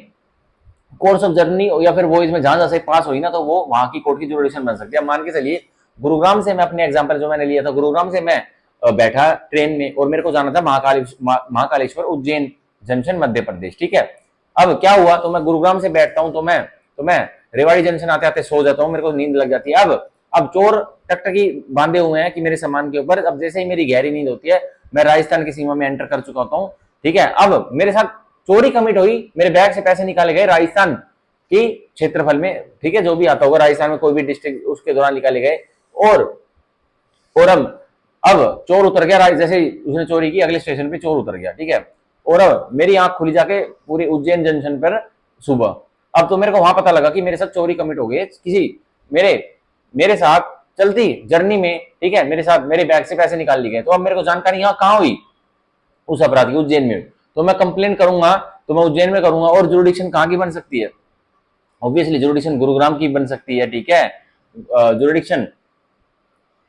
कोर्स ऑफ जर्नी या फिर वॉयज में जहां से पास हुई ना, तो वो वहां की कोर्ट की जुरिडिक्शन बन सकती है। मान के चलिए गुरुग्राम से, मैं अपने एग्जांपल जो मैंने लिया था, गुरुग्राम से मैं बैठा ट्रेन में और मेरे को जाना था महाकालेश्वर उज्जैन जंक्शन मध्य प्रदेश, ठीक है। अब क्या हुआ, तो मैं गुरुग्राम से बैठता हूं, तो मैं रेवाड़ी जंक्शन आते आते सो जाता हूं, मेरे को नींद लग जाती है। अब चोर टकटकी बांधे हुए हैं कि मेरे सामान के ऊपर, अब जैसे ही मेरी गहरी नींद होती है, मैं राजस्थान की सीमा में एंटर कर चुका होता हूं, ठीक है। अब मेरे साथ चोरी कमिट हुई, मेरे बैग से पैसे निकाले गए राजस्थान की क्षेत्रफल में, ठीक है, जो भी आता होगा राजस्थान में कोई भी डिस्ट्रिक्ट, उसके दौरान निकाले गए, और अब चोर उतर गया, जैसे उसने चोरी की, अगले स्टेशन पे चोर उतर गया, ठीक है, और अब मेरी आंख खुली जाके पूरी उज्जैन जंक्शन पर सुबह। अब तो मेरे को वहां पता लगा कि मेरे साथ चोरी कमिट हो गई, किसी मेरे साथ चलती जर्नी में, ठीक है, मेरे साथ मेरे बैग से पैसे निकाल लिए गए। तो अब मेरे को जानकारी यहाँ कहाँ हुई, उस अपराध की, उज्जैन में। तो मैं कंप्लेंट करूंगा तो मैं उज्जैन में करूंगा, और जुरिडिक्शन कहाँ की बन सकती है, ऑब्वियसली जुरिडिक्शन गुरुग्राम की बन सकती है, ठीक है। जुरिडिक्शन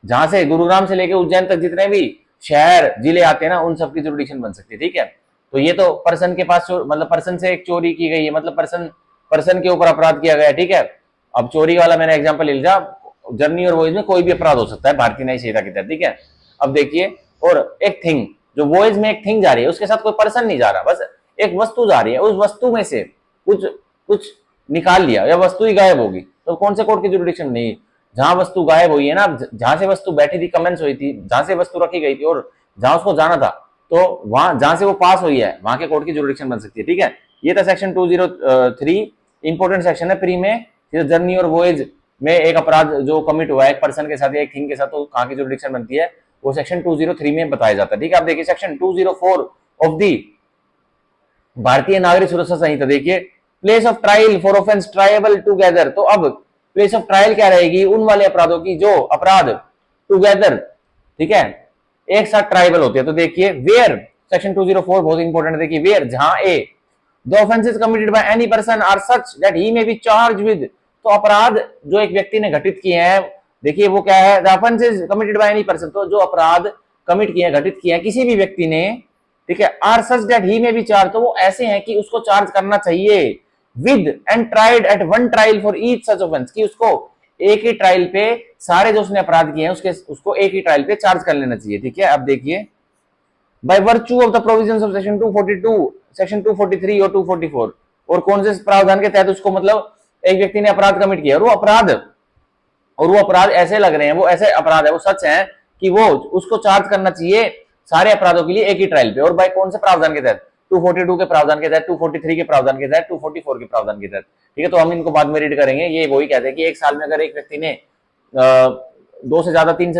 जहां से गुरुग्राम से लेके उज्जैन तक जितने भी शहर जिले आते हैं ना, उन सबकी जुरिडिक्शन बन सकती है, ठीक है। तो ये तो पर्सन के पास, मतलब पर्सन से एक चोरी की गई है, मतलब पर्सन के ऊपर अपराध किया गया, ठीक है। अब चोरी वाला मैंने एग्जांपल ले लिया, जर्नी और वॉयज में कोई भी अपराध हो सकता है भारतीय न्याय संहिता के तहत, ठीक है। अब देखिए, और एक थिंग, जो वॉयज में एक थिंग जा रही है, उसके साथ कोई पर्सन नहीं जा रहा, बस एक वस्तु जा रही है, उस वस्तु में से कुछ निकाल लिया या वस्तु ही गायब होगी, तो कौन से कोर्ट की जुरिडिक्शन नहीं, जहां वस्तु गायब हुई है ना, जहां से वस्तु बैठी थी, कमेंस हुई थी, जहां से वस्तु रखी गई थी और जहां उसको जाना था, तो वहां जहां से वो पास हुई है, वहां के कोर्ट की जुरिडिक्शन बन सकती है, ठीक है। ये था सेक्शन 203, इंपोर्टेंट सेक्शन है प्री में, जर्नी और वॉयज में एक अपराध जो कमिट हुआ है एक पर्सन के साथ या एक थिंग के साथ, तो कहां की जुरिडिक्शन बनती है, वो सेक्शन 203 में बताया जाता है, ठीक है। आप देखिए सेक्शन 204 ऑफ दी भारतीय नागरिक सुरक्षा संहिता, देखिए, place of trial for offence tribal together, तो अब प्लेस ऑफ ट्रायल क्या रहेगी, उन वाले अपराधों की जो अपराध टुगेदर, ठीक है, एक साथ ट्राइबल होते हैं। तो देखिए, वेयर, सेक्शन 204 बहुत इंपॉर्टेंट है, देखिए, वेयर, जहां a the offences committed by any person are such that he may be charge with, तो अपराध जो एक व्यक्ति ने घटित किए हैं, देखिए वो क्या है, the offences committed by any person, तो जो अपराध कमिट किए हैं, घटित किए हैं किसी भी व्यक्ति ने, ठीक है, आर सच दैट ही में बी चार्ज, तो वो ऐसे हैं कि उसको चार्ज करना चाहिए with and tried at one trial for each such offence, कि उसको एक ही ट्रायल पे सारे जो उसने अपराध किए हैं उसको एक ही ट्रायल पे चार्ज कर लेना चाहिए। ठीक है, अब देखिए, by virtue of the provisions of section 242, section 243 और 244, और कौन से प्रावधान के तहत उसको, मतलब एक व्यक्ति ने अपराध कमिट किया और वो अपराध ऐसे लग रहे हैं, वो ऐसे अपराध है, वो सच है कि वो उसको चार्ज करना चाहिए सारे अपराधों के लिए एक ही ट्रायल पे, और बाय कौन से प्रावधान के तहत, 242 के प्रावधान के तहत, 243 के प्रावधान के तहत, 244 के प्रावधान के तहत। ठीक है, तो हम इनको बाद में रीड करेंगे। ये वही कहते हैं कि एक साल में अगर एक व्यक्ति ने दो से ज्यादा, तीन से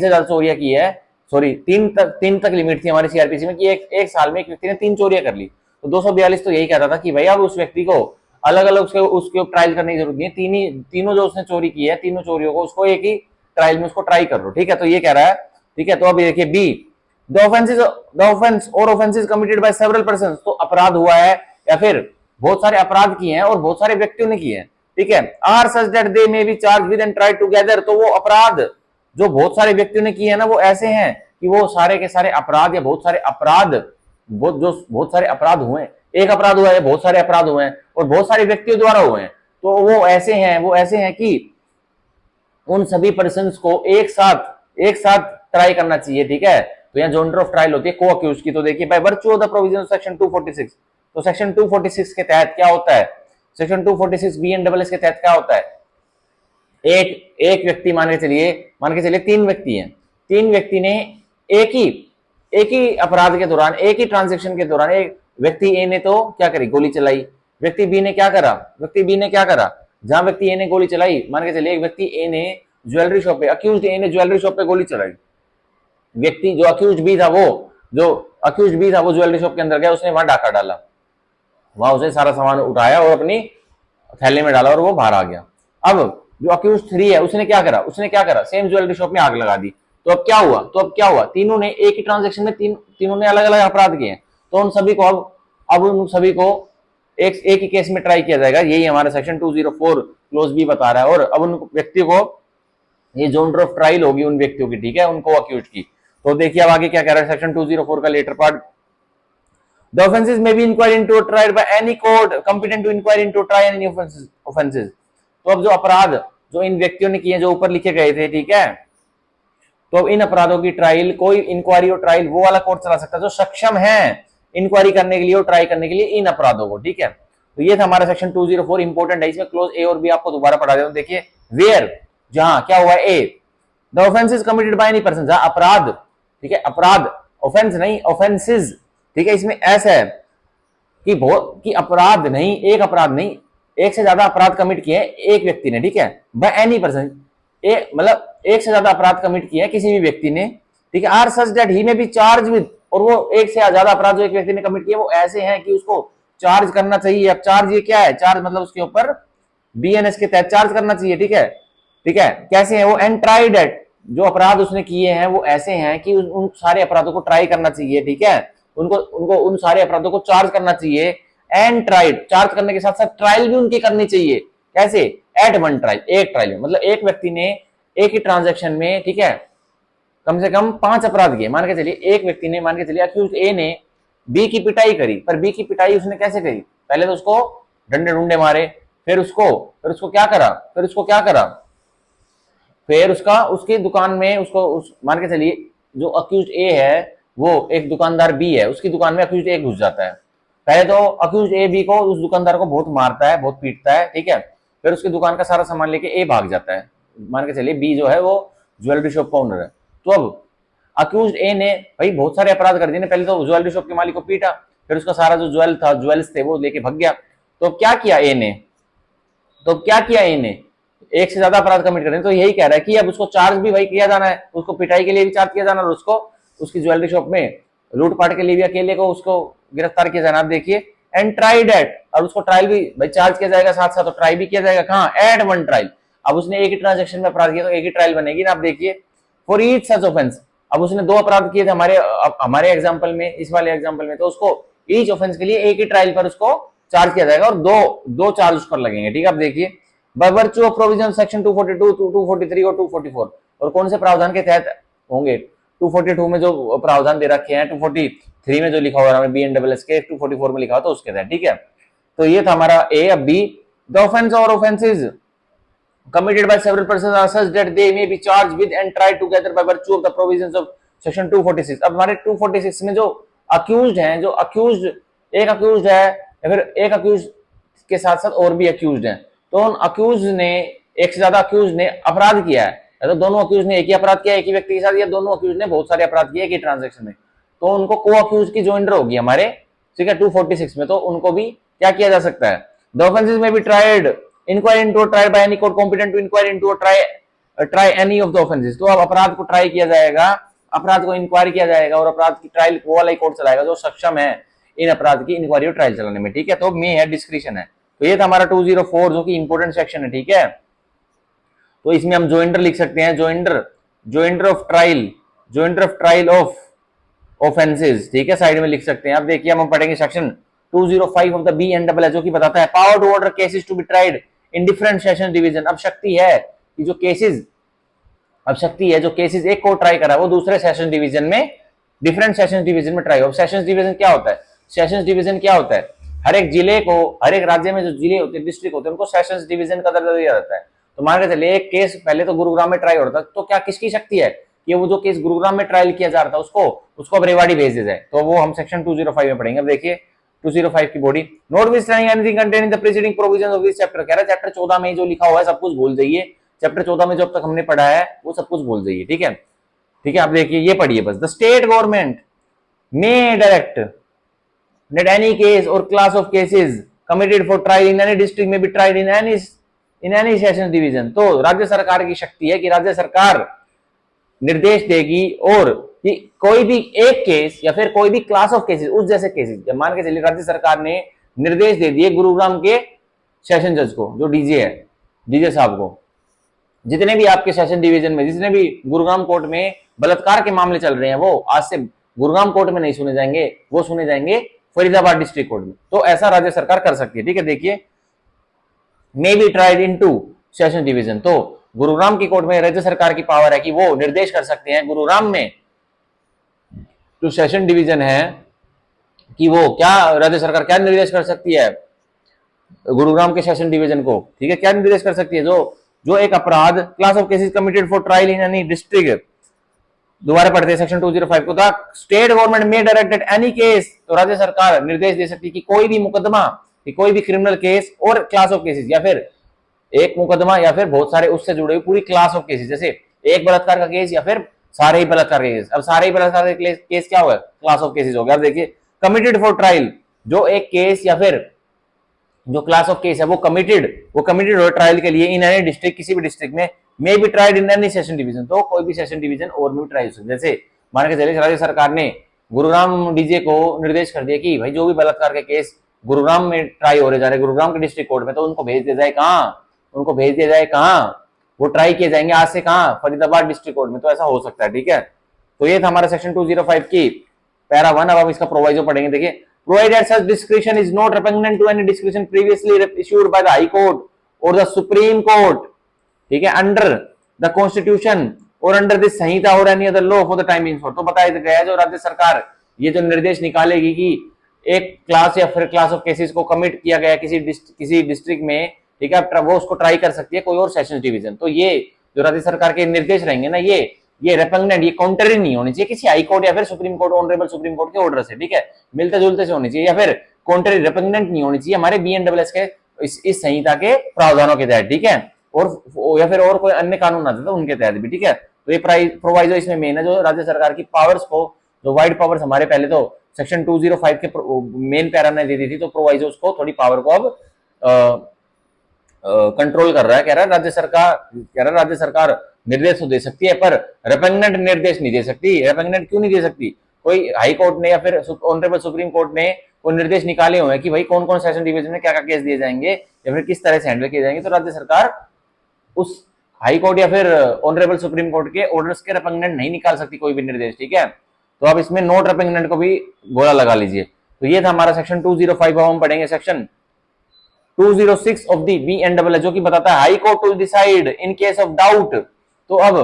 ज्यादा चोरियां की है, सॉरी तीन तक लिमिट थी हमारे सीआरपीसी में कि एक साल में एक व्यक्ति ने 3 चोरियां कर ली, तो 242 तो यही कहता था कि भाई अब उस व्यक्ति को अलग अलग उसके ट्रायल करने की जरूरत नहीं है, तीनों जो उसने चोरी की है, तीनों चोरियों को उसको एक ही ट्रायल में उसको ट्राई कर लो। ठीक है, तो ये कह रहा है। ठीक है, तो अब देखिए बी, द ऑफेंस और offences committed by several persons, तो अपराध हुआ है या फिर बहुत सारे अपराध किए हैं और बहुत सारे व्यक्तियों ने किए हैं। ठीक है, are such that they may be charge with and tried together, तो वो अपराध जो बहुत सारे व्यक्तियों ने किए हैं ना, वो ऐसे हैं कि वो सारे के सारे अपराध या बहुत सारे अपराध हुए, एक अपराध हुआ है, बहुत सारे अपराध हुए हैं और बहुत सारे व्यक्तियों द्वारा हुए हैं, तो वो ऐसे हैं कि उन सभी पर्सन्स को एक साथ ट्राई करना चाहिए। ठीक है, तो यहाँ जोनर ऑफ ट्रायल होती है को अक्यूज की। तो देखिए, by virtue of the provision section 246, तो सेक्शन 246 के तहत क्या होता है, section 246 B and double S के तहत क्या होता है, एक व्यक्ति मान के चलिए 3 व्यक्ति हैं, 3 व्यक्ति ने एक ही अपराध के दौरान, एक ही ट्रांजेक्शन के दौरान, एक व्यक्ति ए ने तो क्या करी, गोली चलाई, व्यक्ति बी ने क्या करा, जहां व्यक्ति ए ने गोली चलाई, मान के चलिए एक व्यक्ति ए ने ज्वेलरी शॉप पे, अक्यूज्ड ए ने ज्वेलरी शॉप पे गोली चलाई, व्यक्ति जो अक्यूज्ड बी था वो ज्वेलरी शॉप के अंदर गया, उसने वहां डाका डाला, वहां उसने सारा सामान उठाया और अपनी थैले में डाला और वो बाहर आ गया। अब जो अक्यूज्ड 3 है उसने क्या करा, सेम ज्वेलरी शॉप में आग लगा दी। तो अब क्या हुआ, तीनों ने एक ही ट्रांजेक्शन में तीनों ने अलग अलग अपराध किए, तो उन सभी को एक ही केस में ट्राई किया जाएगा। यही हमारा सेक्शन 204 क्लोज बी बता रहा है। और अब उन व्यक्ति को ये जोनर ऑफ ट्रायल होगी उन व्यक्तियों की, ठीक है, उनको अक्यूज की। तो देखिए अब आगे क्या कह रहा है सेक्शन 204 का latter part, the offences may be inquired into tried by any court competent to inquire into try any offences. तो अब जो अपराध जो इन व्यक्तियों ने किए, जो ऊपर लिखे गए थे, ठीक है, तो इन अपराधों की ट्रायल, कोई इंक्वायरी और ट्रायल वो वाला कोर्ट चला सकता है जो सक्षम है इंक्वायरी करने के लिए और ट्राई करने के लिए इन अपराधों को। ठीक है, तो ये था हमारा सेक्शन 204, इंपोर्टेंट है, इसमें क्लोज ए और बी आपको दोबारा पढ़ा देता हूं। देखिए, वेयर, जहां क्या हुआ, a, the offence is committed by any person, जहां अपराध, ठीक है, अपराध, ऑफेंस नहीं, ऑफेंसेस, ठीक है, इसमें ऐसा है कि अपराध नहीं, एक से ज्यादा अपराध कमिट किए एक व्यक्ति ने, ठीक है, बाय एनी पर्सन, मतलब एक से ज्यादा अपराध कमिट किए किसी भी व्यक्ति ने, ठीक है, आर सच दैट ही में बी चार्ज विद, और वो एक से ज्यादा अपराध जो एक व्यक्ति ने कमिट किए वो ऐसे हैं कि उसको चार्ज करना चाहिए। अब चार्ज ये क्या है, चार्ज मतलब उसके ऊपर बीएनएस के तहत चार्ज करना चाहिए। ठीक है, कैसे है वो, एंड ट्राइड एट, जो अपराध उसने किए हैं वो ऐसे हैं कि उन सारे अपराधों को ट्राई करना चाहिए। ठीक है, उनको उन सारे अपराधों को चार्ज करना चाहिए, एंड ट्राइड, चार्ज करने के साथ साथ ट्रायल भी उनकी करनी चाहिए। कैसे, एट वन ट्रायल, एक ट्रायल में, मतलब एक व्यक्ति ने एक ही ट्रांजैक्शन में, ठीक है, कम से कम 5 अपराध किए। मान के चलिए एक व्यक्ति ने, मान के चलिए अक्यूज ए ने बी की पिटाई करी, पर बी की पिटाई उसने कैसे करी, पहले तो उसको डंडे डुंडे मारे, फिर उसको क्या करा, फिर उसकी दुकान में मान के चलिए जो अक्यूज ए है वो एक दुकानदार बी है, उसकी दुकान में अक्यूज ए घुस जाता है। पहले तो अक्यूज ए बी को, उस दुकानदार को बहुत मारता है, बहुत पीटता है, ठीक है, फिर उसकी दुकान का सारा सामान लेके ए भाग जाता है। मान के चलिए बी जो है वो ज्वेलरी शॉप का ओनर है। तो अब अक्यूज ए ने भाई बहुत सारे अपराध कर दिए, पहले तो ज्वेलरी शॉप के मालिक को पीटा, फिर उसका सारा जो ज्वेल्स थे वो लेके भाग गया। तो क्या किया ए ने, एक से ज्यादा अपराध कमिट कर, तो यही कह रहा है कि अब उसको चार्ज भी भाई किया जाना है, उसको पिटाई के लिए भी चार्ज किया जाना, और उसको उसकी ज्वेलरी शॉप में लूटपाट के लिए भी अकेले को उसको गिरफ्तार किया जाना। आप देखिए, एंड ट्राइड एट, और उसको ट्रायल भी भाई चार्ज किया जाएगा, साथ साथ तो ट्राई भी किया जाएगा, कहाँ, एट वन ट्रायल। अब उसने एक ही ट्रांजेक्शन में अपराध किया तो एक ही ट्रायल बनेगी ना। आप देखिए, फॉर ईच सच ऑफेंस, अब उसने 2 अपराध किए थे हमारे एग्जाम्पल में, इस वाले एग्जाम्पल में, तो उसको ईच ऑफेंस के लिए एक ही ट्रायल पर उसको चार्ज किया जाएगा और दो चार्ज उस पर लगेंगे। ठीक है, आप देखिए, by virtue of provision section 242, 243 और 244, और कौन से प्रावधान के तहत होंगे, 242 में जो प्रावधान दे रखे हैं, 3 में जो लिखा हुआ है BNSS के 244 में लिखा हुआ तो उसके तहत, ठीक है। तो ये था हमारा ए। अब बी, द ऑफेंस और offences committed by several persons are such that they may be charged with and tried together by virtue of the provisions of section 246। अब हमारे 246 में जो अक्यूज्ड हैं, जो अक्यूज्ड एक अक्यूज्ड है या फिर एक अक्यूज्ड के साथ साथ और भी अक्यूज्ड हैं, तो उन अक्यूज्ड ने, एक से ज्यादा अक्यूज्ड ने अपराध किया है, या तो दोनों अक्यूज्ड ने एक ही अपराध किया एक ही व्यक्ति के साथ, या दोनों अक्यूज्ड ने बहुत सारे अपराध किए एक ही ट्रांजैक्शन में, तो उनको को अक्यूज्ड की जॉइंडर होगी हमारे, ठीक है, 246 में। तो उनको भी क्या किया जा सकता है, द ऑफेंसेस में B tried inquire into or tried by any court competent to inquire into or try any of the offenses। तो अब अपराध को ट्राई किया जाएगा, अपराध को इंक्वायरी किया जाएगा और अपराध की ट्रायल वो वाला कोर्ट चलाएगा जो सक्षम है इन अपराध की इंक्वायरी और ट्रायल चलाने में, ठीक है। तो मे है, डिस्क्रिशन है। तो ये था हमारा 204 जो कि इंपोर्टेंट सेक्शन है, ठीक है। तो इसमें हम जोइंडर लिख सकते हैं, जोइंडर ऑफ ट्रायल ऑफ ऑफेंसेस, ठीक है, साइड में लिख सकते हैं। अब देखिए हम पढ़ेंगे सेक्शन 205 ऑफ द BNSS जो कि बताता है power to order cases to be tried in different session division. अब शक्ति है कि जो केसेस, अब शक्ति है जो केसेस एक को ट्राई करा वो दूसरे सेशन डिवीजन में, डिफरेंट सेशन डिवीजन में ट्राई हो। सेशन डिवीजन क्या होता है, सेशन डिवीजन क्या होता है, हर एक जिले को, हर एक राज्य में जो जिले होते हैं, डिस्ट्रिक्ट होते हैं, उनको सेशन डिवीजन का दर्जा दिया जाता है। तो मान के चलिए एक केस पहले तो गुरुग्राम में ट्राई हो रहा था, तो क्या किसकी शक्ति है कि वो जो केस गुरुग्राम में ट्रायल किया जा रहा था उसको अब रेवाड़ी भेज दिया जाए, तो वो हम सेक्शन 205 में पढ़ेंगे। अब देखिए 205 की body, notwithstanding anything contained in the preceding provisions of this chapter, कह रहा है चैप्टर 14 में जो लिखा हुआ है सब कुछ भूल जाइए, चैप्टर 14 में जो अब तक हमने पढ़ा है वो सब कुछ भूल जाइए, ठीक है, ठीक है। आप देखिए ये पढ़िए बस, the state government may direct that any case or class of cases committed for trial in any district may be tried in any sessions division। तो राज्य सरकार की शक्ति है कि राज्य सरकार निर्देश देगी और कि कोई भी एक केस या फिर कोई भी क्लास ऑफ केसेस, उस जैसे केसेस, जब मान के चलिए राज्य सरकार ने निर्देश दे दिए गुरुग्राम के सेशन जज को, जो डीजे है, डीजे साहब को, जितने भी आपके सेशन डिवीजन में, जितने भी गुरुग्राम कोर्ट में बलात्कार के मामले चल रहे हैं वो आज से गुरुग्राम कोर्ट में नहीं सुने जाएंगे, वो सुने जाएंगे फरीदाबाद डिस्ट्रिक्ट कोर्ट में। तो ऐसा राज्य सरकार कर सकती है, ठीक है। देखिए may be tried into session division, तो गुरुग्राम की कोर्ट में राज्य सरकार की पावर है कि वो निर्देश कर सकते हैं गुरुग्राम में जो सेशन डिवीजन है कि वो क्या, राज्य सरकार क्या निर्देश कर सकती है गुरुग्राम के सेशन डिवीजन को, ठीक है, क्या निर्देश कर सकती है, जो एक अपराध class of cases committed for trial in any district, दोबारा पढ़ते हैं सेक्शन 205 को, the state government may direct that any case, तो राज्य सरकार निर्देश दे सकती है कि कोई भी मुकदमा, कि कोई भी क्रिमिनल केस और क्लास ऑफ केसेस, या फिर एक मुकदमा या फिर बहुत सारे उससे जुड़े हुए पूरी क्लास ऑफ केसेस, जैसे एक बलात्कार का केस या फिर सारे ही बलात्कार के केस। अब सारे ही बलात्कार के केस क्या होगा, क्लास ऑफ केसेस हो गया। अब देखिए कमिटेड फॉर ट्रायल, जो एक केस या फिर जो क्लास ऑफ केस है वो कमिटेड हो ट्रायल के लिए इन एनी डिस्ट्रिक्ट, किसी भी डिस्ट्रिक्ट में, मे be tried in any session division, तो कोई भी सेशन डिवीजन और में ट्राई हो सकता है। जैसे मान के चलिए राज्य सरकार ने गुरुग्राम डीजे को निर्देश कर दिया कि भाई जो भी बलात्कार के केस गुरुग्राम में ट्राई हो रहे जा रहे गुरुग्राम के डिस्ट्रिक्ट कोर्ट में, तो उनको भेज दिया जाए कहाँ, उनको भेज दिया जाए कहाँ, वो ट्राई किए जाएंगे आज से कहाँ, फरीदाबाद डिस्ट्रिक्ट कोर्ट में। तो ऐसा हो सकता है, ठीक है। तो ये था हमारा सेक्शन 205 की पैरा 1। अब हम इसका प्रोवाइजो पढ़ेंगे। देखिए, provided such discretion is not repugnant to any discretion previously issued by the high court और द सुप्रीम कोर्ट, ठीक है, अंडर द कॉन्स्टिट्यूशन और अंडर दिस संहिता और any other law for the time in force. तो बताया गया है जो राज्य सरकार ये जो निर्देश निकालेगी कि एक क्लास या फिर क्लास ऑफ केसेस को कमिट किया गया किसी डिस्ट्रिक्ट में, ठीक है, वो उसको ट्राई कर सकती है कोई और सेशन डिवीजन। तो ये जो राज्य सरकार के निर्देश रहेंगे ना, ये रेपेग्नेंट, ये काउंटरी नहीं होनी चाहिए किसी हाई कोर्ट या फिर supreme court, honourable supreme court के ऑर्डर से, ठीक है, मिलते जुलते से होनी चाहिए, या फिर काउंटरी रेपेग्नेंट नहीं होनी चाहिए हमारे BNSS के इस संहिता के प्रावधानों के तहत, ठीक है, और या फिर और कोई अन्य कानून आते तो उनके तहत भी, ठीक है। तो ये प्रोवाइजो इसमें मेन है जो राज्य सरकार की पावर्स को, जो वाइड पावर्स हमारे पहले तो सेक्शन 205 के मेन पैरा ने दे दी थी, तो प्रोवाइजो उसको थोड़ी पावर को अब कंट्रोल कर रहा है। कह रहा है राज्य सरकार निर्देश तो दे सकती है पर रेपेग्नेंट निर्देश नहीं दे सकती। रेपेग्नेंट क्यों नहीं दे सकती, कोई हाई कोर्ट ने या फिर ऑनरेबल सुप्रीम कोर्ट ने कोई निर्देश निकाले हुए हैं कि भाई कौन कौन सेशन डिवीजन में क्या क्या केस दिए जाएंगे या फिर किस तरह से हैंडल किए जाएंगे, तो राज्य सरकार उस हाई कोर्ट या फिर ऑनरेबल सुप्रीम कोर्ट के ऑर्डर्स के रेपेग्नेंट नहीं निकाल सकती कोई भी निर्देश, ठीक है। तो आप इसमें नोट रेपेग्नेंट को भी गोला लगा लीजिए। तो ये था हमारा सेक्शन 205। हम पढ़ेंगे सेक्शन 206 ऑफ दी BNSS जो कि बताता है high court to decide in case of doubt. तो अब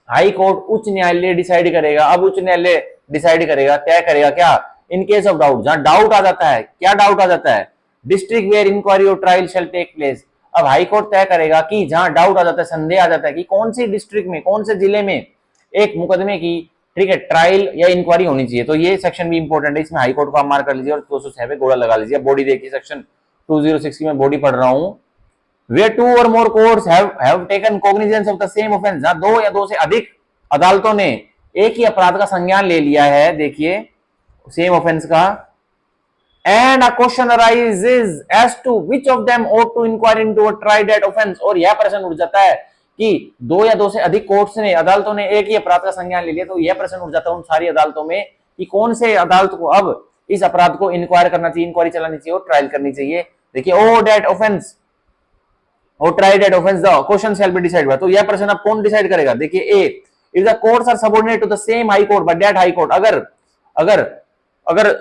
हाई कोर्ट, उच्च न्यायालय डिसाइड करेगा। अब उच्च न्यायालय डिसाइड करेगा, तय करेगा क्या? इन केस ऑफ डाउट, जहां डाउट आ जाता है, क्या डाउट आ जाता है? डिस्ट्रिक्ट वेयर इंक्वायरी और ट्रायल शैल टेक प्लेस। अब हाई कोर्ट तय करेगा कि जहां डाउट आ जाता है, संदेह आ जाता है कि कौन सी डिस्ट्रिक्ट में, कौन से जिले में एक मुकदमे की, ठीक है, ट्रायल या इंक्वायरी होनी चाहिए। तो ये सेक्शन भी इंपॉर्टेंट है, इसमें हाई कोर्ट को आप मार्क कर लीजिए और 206 पे गोला लगा लीजिए। बॉडी देखिए, सेक्शन 206 की मैं बॉडी पढ़ रहा हूं। Where two or more courts have taken cognizance of the same offense, जहां दो या दो से अधिक अदालतों ने एक ही अपराध का संज्ञान ले लिया है, देखिए सेम ऑफेंस का, and a question arises as to which of them ought to inquire into or try that offense, और यह प्रश्न उठ जाता है कि दो या दो से अधिक कोर्ट्स ने, अदालतों ने एक ही अपराध का संज्ञान ले लिया, तो यह प्रश्न उठ जाता है उन सारी अदालतों में कि कौन से अदालत को अब इस अपराध को इंक्वायर करना चाहिए, इंक्वायरी चलानी चाहिए और ट्रायल करनी चाहिए। देखिए, ओ दैट ऑफेंस और try that offence the question shall be decide by, तो यह प्रश्न अब कौन डिसाइड करेगा? देखिए, a, if the courts are subordinate to the same high court but that high court, अगर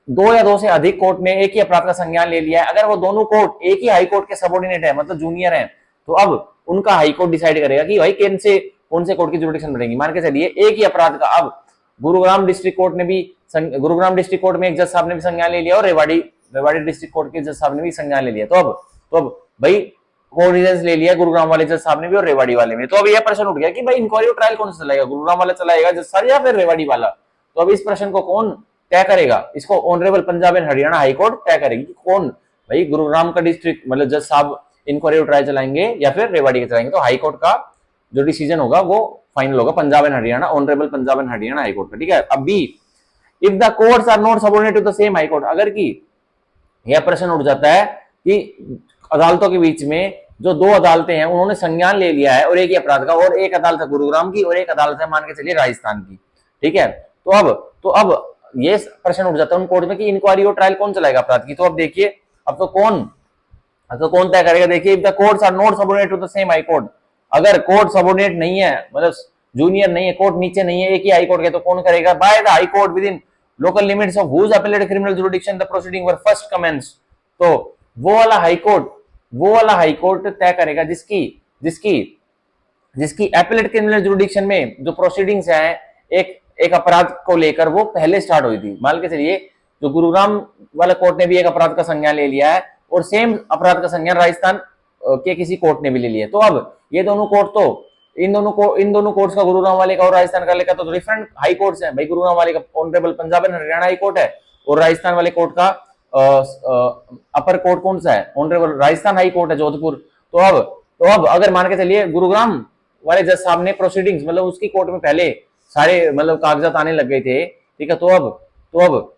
दो या दो से अधिक कोर्ट ने एक ही अपराध का संज्ञान ले लिया है, अगर वो दोनों कोर्ट एक ही हाई कोर्ट के सबऑर्डिनेट है, मतलब जूनियर है, तो अब उनका हाई कोर्ट डिसाइड करेगा कि भाई कौन से कोर्ट की जुरिडिक्शन बढ़ेगी। मान के चलिए एक ही अपराध का अब गुरुग्राम डिस्ट्रिक्ट कोर्ट में एक जज साहब ने भी संज्ञान ले लिया और रेवाड़ी डिस्ट्रिक्ट कोर्ट के जज साहब ने भी संज्ञान ले लिया। तो अब भाई कोऑर्डिनेंस ले लिया गुरुग्राम वाले जज साहब ने भी और रेवाड़ी वाले में। तो अब यह प्रश्न उठ गया कि भाई इंक्वायरी ट्रायल कौन सा चलाएगा, गुरुग्राम वाला चलाएगा जज सर या फिर रेवाड़ी वाला? तो अब इस प्रश्न को कौन तय करेगा? इसको honourable Punjab and Haryana high court तय करेगी कि कौन भाई गुरुग्राम का डिस्ट्रिक्ट मतलब जज साहब इंक्वायरी ट्रायल चलाएंगे या फिर रेवाड़ी के चलाएंगे। तो हाई कोर्ट का जो डिसीजन होगा वो फाइनल होगा Punjab and Haryana, honourable Punjab and Haryana high court का, ठीक है। अब B, if the courts are not subordinate to the same high court, अगर की यह प्रश्न उठ जाता है कि अदालतों के बीच में जो दो अदालतें हैं उन्होंने संज्ञान ले लिया है और एक ही अपराध का, और एक अदालत है गुरुग्राम की और एक अदालत है मान के चलिए राजस्थान की, ठीक है। तो अब ये प्रश्न उठ जाता है उन कोर्ट में कि इंक्वायरी और ट्रायल कौन चलाएगा अपराध की। तो अब देखिए, अब तो कौन तय करेगा? देखिए, if the courts are not subordinate to the same high court, अगर कोर्ट सबऑर्डिनेट नहीं है, मतलब जूनियर नहीं है, कोर्ट नीचे नहीं है, एक ही हाई कोर्ट के, तो कौन करेगा? By the high court within local limits of whose appellate criminal jurisdiction the proceeding were first commence. तो वो वाला हाई कोर्ट तय करेगा जिसकी अपीलेट क्रिमिनल जुरिडिक्शन में जो प्रोसीडिंग्स हैं एक अपराध को लेकर वो पहले स्टार्ट हुई थी। मान के चलिए जो गुरुग्राम वाला कोर्ट ने भी एक अपराध का संज्ञान ले लिया है और सेम अपराध का संज्ञान राजस्थान के किसी कोर्ट ने भी ले लिया, तो अब ये दोनों कोर्ट तो इन दोनों कोर्ट्स का, गुरुग्राम वाले का और राजस्थान का लेकर, तो डिफरेंट हाई कोर्ट्स हैं भाई। गुरुग्राम वाले का honourable Punjab and Haryana high court है और राजस्थान वाले कोर्ट का अपर कोर्ट कौन सा है? ऑनरेबल राजस्थान हाई कोर्ट है जोधपुर। तो अब अगर मान के चलिए गुरुग्राम वाले जज साहब ने प्रोसीडिंग्स मतलब उसकी कोर्ट में पहले सारे मतलब कागजात आने लग गए थे, ठीक है, तो अब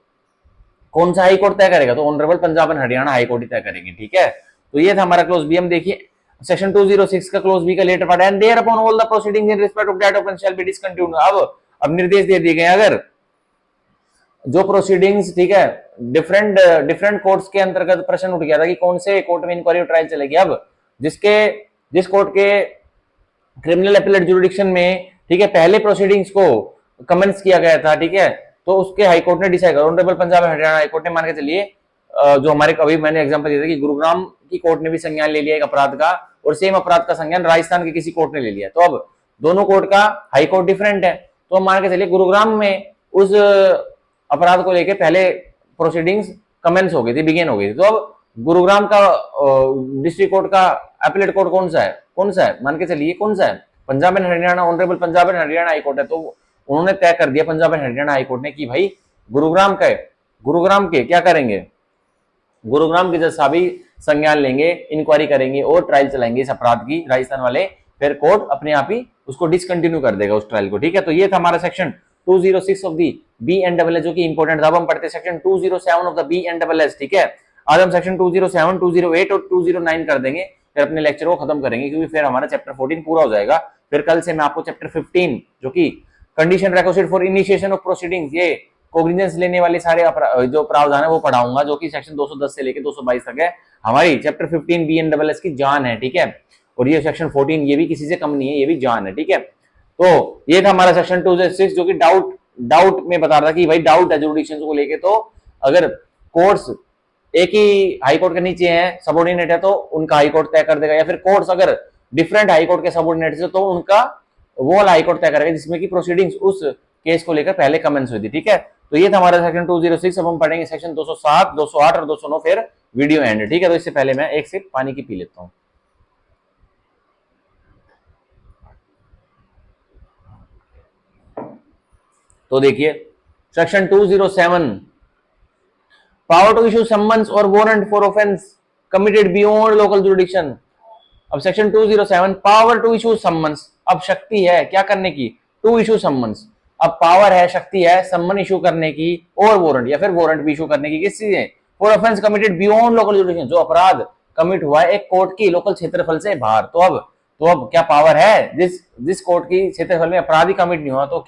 कौन सा हाई कोर्ट तय करेगा? तो honourable Punjab and Haryana high court ही तय करेंगे, ठीक है। तो ये था हमारा क्लोज बी। हम देखिए सेक्शन 206 का क्लोज बी का latter part, and thereupon all the proceedings in respect of that offence shall be discontinued. अब निर्देश दे दिए गए, अगर जो प्रोसीडिंग्स, ठीक है, डिफरेंट कोर्ट्स के अंतर्गत प्रश्न उठ गया था कि कौन से कोर्ट में इंक्वायरी ट्रायल चलेगी। अब जिस कोर्ट के क्रिमिनल अपीलेट जुरिडिक्शन में, ठीक है, पहले प्रोसीडिंग्स को कमेंस किया गया था, ठीक है, तो उसके हाई कोर्ट ने डिसाइड कर, honourable Punjab and Haryana high court ने मान के चलिए जो हमारे अभी मैंने एग्जांपल दिया था कि गुरुग्राम की कोर्ट ने भी संज्ञान ले लिया एक अपराध का और सेम अपराध का संज्ञान राजस्थान के किसी कोर्ट ने ले लिया। तो अब दोनों कोर्ट का हाई कोर्ट डिफरेंट है, तो मान के चलिए गुरुग्राम में उस अपराध को लेकर पहले प्रोसीडिंग्स कमेंस हो गई थी, बिगिन हो गई थी। तो अब गुरुग्राम का डिस्ट्रिक्ट कोर्ट का अपीलेट कोर्ट कौन सा है? मान के चलिए कौन सा है? Punjab and Haryana, honourable Punjab and Haryana high court है। तो उन्होंने तय कर दिया Punjab and Haryana high court ने कि भाई गुरुग्राम के क्या करेंगे? गुरुग्राम के जज साहब ही संज्ञान लेंगे, इंक्वायरी करेंगे और ट्रायल चलाएंगे इस अपराध की, राजस्थान वाले, फिर कोर्ट अपने आप ही उसको डिसकंटिन्यू कर देगा उस ट्रायल को, ठीक है। तो ये था हमारा section 206 of the B and double S, जो कि इंपॉर्टेंट था। अब हम पढ़ते section 207 of the B and double S, ठीक है। आज हम सेक्शन 207, 208 और 209 कर देंगे, फिर अपने लेक्चर को खत्म करेंगे, क्योंकि फिर हमारा चैप्टर 14 पूरा हो जाएगा। फिर कल से मैं आपको चैप्टर 15 जो कि condition requisite for initiation of proceedings, ये कोग्निजेंस लेने वाले सारे जो प्रावधान है वो पढ़ाऊंगा, जो कि सेक्शन 210 से लेकर 222 तक है। हमारी chapter 15 B and double S की जान है, ठीक है। और ये सेक्शन 14 ये भी किसी से कम नहीं है, ये भी जान है, ठीक है। तो ये था हमारा सेक्शन 206 जो कि डाउट में बता रहा था कि भाई डाउट है जुरिडिक्शन को लेके, तो अगर कोर्ट्स एक ही हाई कोर्ट के नीचे है, सबऑर्डिनेट है, तो उनका हाई कोर्ट तय कर देगा, या फिर कोर्ट्स अगर डिफरेंट हाई कोर्ट के सबऑर्डिनेट है तो उनका वो वाला हाई कोर्ट तय करेगा जिसमें की प्रोसीडिंग्स उस केस को लेकर पहले कमेंट्स हुई थी, ठीक है। तो ये था हमारा सेक्शन 206। अब हम पढ़ेंगे सेक्शन 207, 208 और 209, फिर वीडियो एंड, ठीक है। तो इससे पहले मैं एक सिप पानी की पी लेता हूं। तो देखिए section 207, power to issue summons और warrant for offence committed beyond local jurisdiction. अब section 207, power to issue summons, अब शक्ति है क्या करने की, टू इशू समन्स, अब पावर है, शक्ति है सम्मन इशू करने की और वारंट या फिर वारंट भी इशू करने की, किस चीज है, for offence committed beyond local jurisdiction, जो अपराध कमिट हुआ है एक कोर्ट की लोकल क्षेत्रफल से बाहर। तो अब क्या पावर है, जिस कोर्ट की क्षेत्रफल में अपराध ही कमिट नहीं हुआ, तो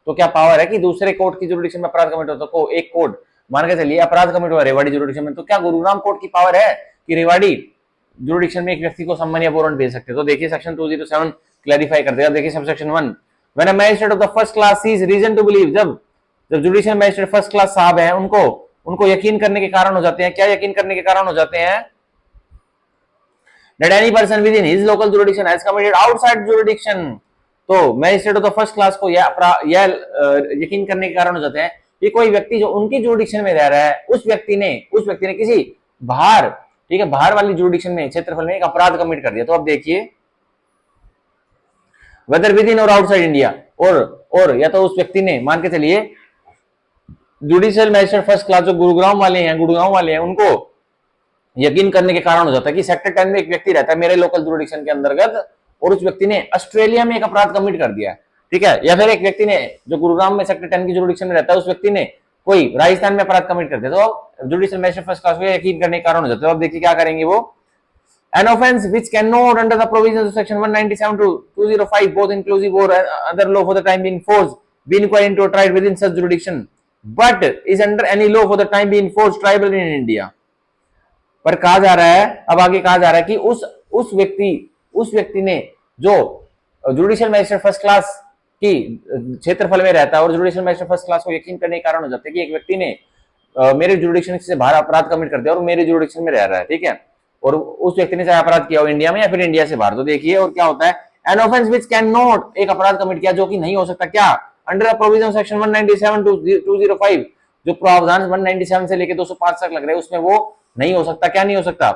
क्या पावर है कि दूसरे कोर्ट की जुरिडिक्शन में अपराध कमिट होता है। एक कोर्ट मान के चलिए अपराध कमिट हुआ रेवाड़ी जुरिडिक्शन में, तो क्या गुरुग्राम कोर्ट की पावर है कि रेवाड़ी जुरिडिक्शन में एक व्यक्ति को सम्मन या वारंट भेज सकते हैं। तो देखिए सेक्शन 207 क्लैरिफाई कर देगा। देखिए subsection 1, when a magistrate of the first class sees reason to believe, जब जुडिशियल मैजिस्ट्रेट फर्स्ट क्लास साहब हैं, उनको यकीन करने के कारण हो जाते हैं, क्या यकीन करने के कारण हो जाते हैं, that any person within his local jurisdiction has committed outside jurisdiction, तो magistrate of the first class को यह यकीन करने के कारण हो जाते हैं कि कोई व्यक्ति जो उनकी जुरिडिक्शन में रह रहा है, उस व्यक्ति ने किसी बाहर, ठीक है, बाहर वाली जुरिडिक्शन में क्षेत्रफल में एक अपराध कमिट कर दिया। तो अब देखिए वेदर विद इन और आउटसाइड इंडिया, और या तो उस व्यक्ति ने मान के चलिए जुडिशियल मैजिस्ट्रेट फर्स्ट क्लास जो गुरुग्राम वाले हैं उनको यकीन करने के कारण हो जाता है कि सेक्टर 10 में एक व्यक्ति रहता है मेरे लोकल जुरिडिक्शन के अंतर्गत, और उस व्यक्ति ने ऑस्ट्रेलिया में एक अपराध कमिट कर दिया, ठीक है, या फिर एक व्यक्ति ने जो गुरुग्राम में सेक्टर 10 की जुरिडिक्शन में रहता है उस व्यक्ति ने कोई राजस्थान में अपराध कमिट कर दिया, तो जुडिशियल मैजिस्ट्रेट फर्स्ट क्लास को यकीन करने के कारण हो जाता है। अब देखिए क्या करेंगे वो, an offense which cannot under the provisions of section 197 to 205 both inclusive or other law for the time being forced be inquired into or tried within such jurisdiction but is under any law for the time being forced tribal in India। पर कहा जा रहा है, अब आगे कहा जा रहा है कि उस व्यक्ति ने जो जुडिशियल मैजिस्ट्रेट फर्स्ट क्लास की क्षेत्रफल में रहता है और जुडिशियल मैजिस्ट्रेट फर्स्ट क्लास को यकीन करने के कारण हो जाता है कि एक व्यक्ति ने मेरे जुरिडिक्शन से बाहर अपराध कमिट कर दिया और मेरे जुरिडिक्शन में रह रहा है, ठीक है, और उस व्यक्ति ने चाहे अपराध किया हो इंडिया में या फिर इंडिया से बाहर। तो देखिए और क्या होता है, an offence which can not, एक अपराध कमिट किया जो कि नहीं हो सकता, क्या, under the provision section 197 to 205, जो प्रावधान 197 से लेकर 205 तक लग रहे हैं उसमें वो नहीं हो सकता, क्या नहीं हो सकता,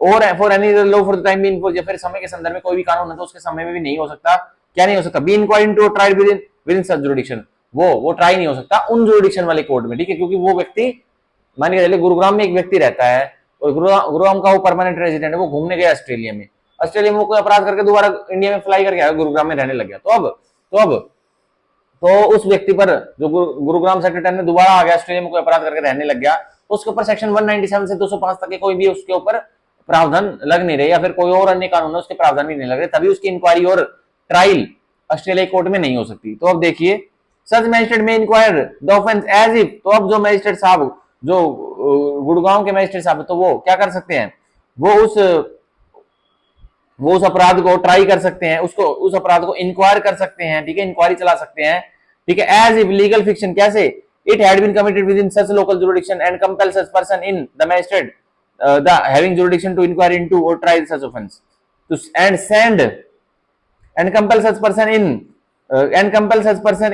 और for any law for the time being for, या फिर समय के संदर्भ में कोई भी कानून है तो उसके समय में भी नहीं हो सकता, क्या नहीं हो सकता, B inquired into tried with in such jurisdiction, वो ट्राई नहीं हो सकता उन जुरिडिक्शन वाले कोर्ट में, ठीक है, क्योंकि वो व्यक्ति मान के चलिए गुरुग्राम में एक व्यक्ति रहता है और गुरुग्राम का वो परमानेंट रेजिडेंट है, वो घूमने गया ऑस्ट्रेलिया में वो कोई अपराध करके दोबारा इंडिया में फ्लाई करके आया, गुरुग्राम में रहने लग गया, तो उस व्यक्ति पर जो गुरुग्राम सेक्टर 10 में दोबारा आ गया ऑस्ट्रेलिया में कोई अपराध करके रहने लग गया, तो उसके ऊपर सेक्शन 197 से 205 तक के कोई भी उसके ऊपर प्रावधान लग नहीं रहे, या फिर कोई और अन्य कानून उसके प्रावधान भी नहीं लग रहे, तभी उसकी इंक्वायरी और ट्रायल ऑस्ट्रेलिया कोर्ट में नहीं हो सकती। तो अब देखिए such magistrate may inquire the offence as if, तो अब जो मैजिस्ट्रेट साहब जो गुड़गांव के मैजिस्ट्रेट साहब, तो वो क्या कर सकते हैं, वो उस अपराध को ट्राई कर सकते हैं, उस अपराध को इंक्वायर कर सकते हैं, ठीक है, इंक्वायरी चला सकते हैं, ठीक है, एज इफ लीगल फिक्शन, कैसे, it had been committed within such local jurisdiction and compel such person in the magistrate the having jurisdiction to inquire into or try such offence to and send and compel such person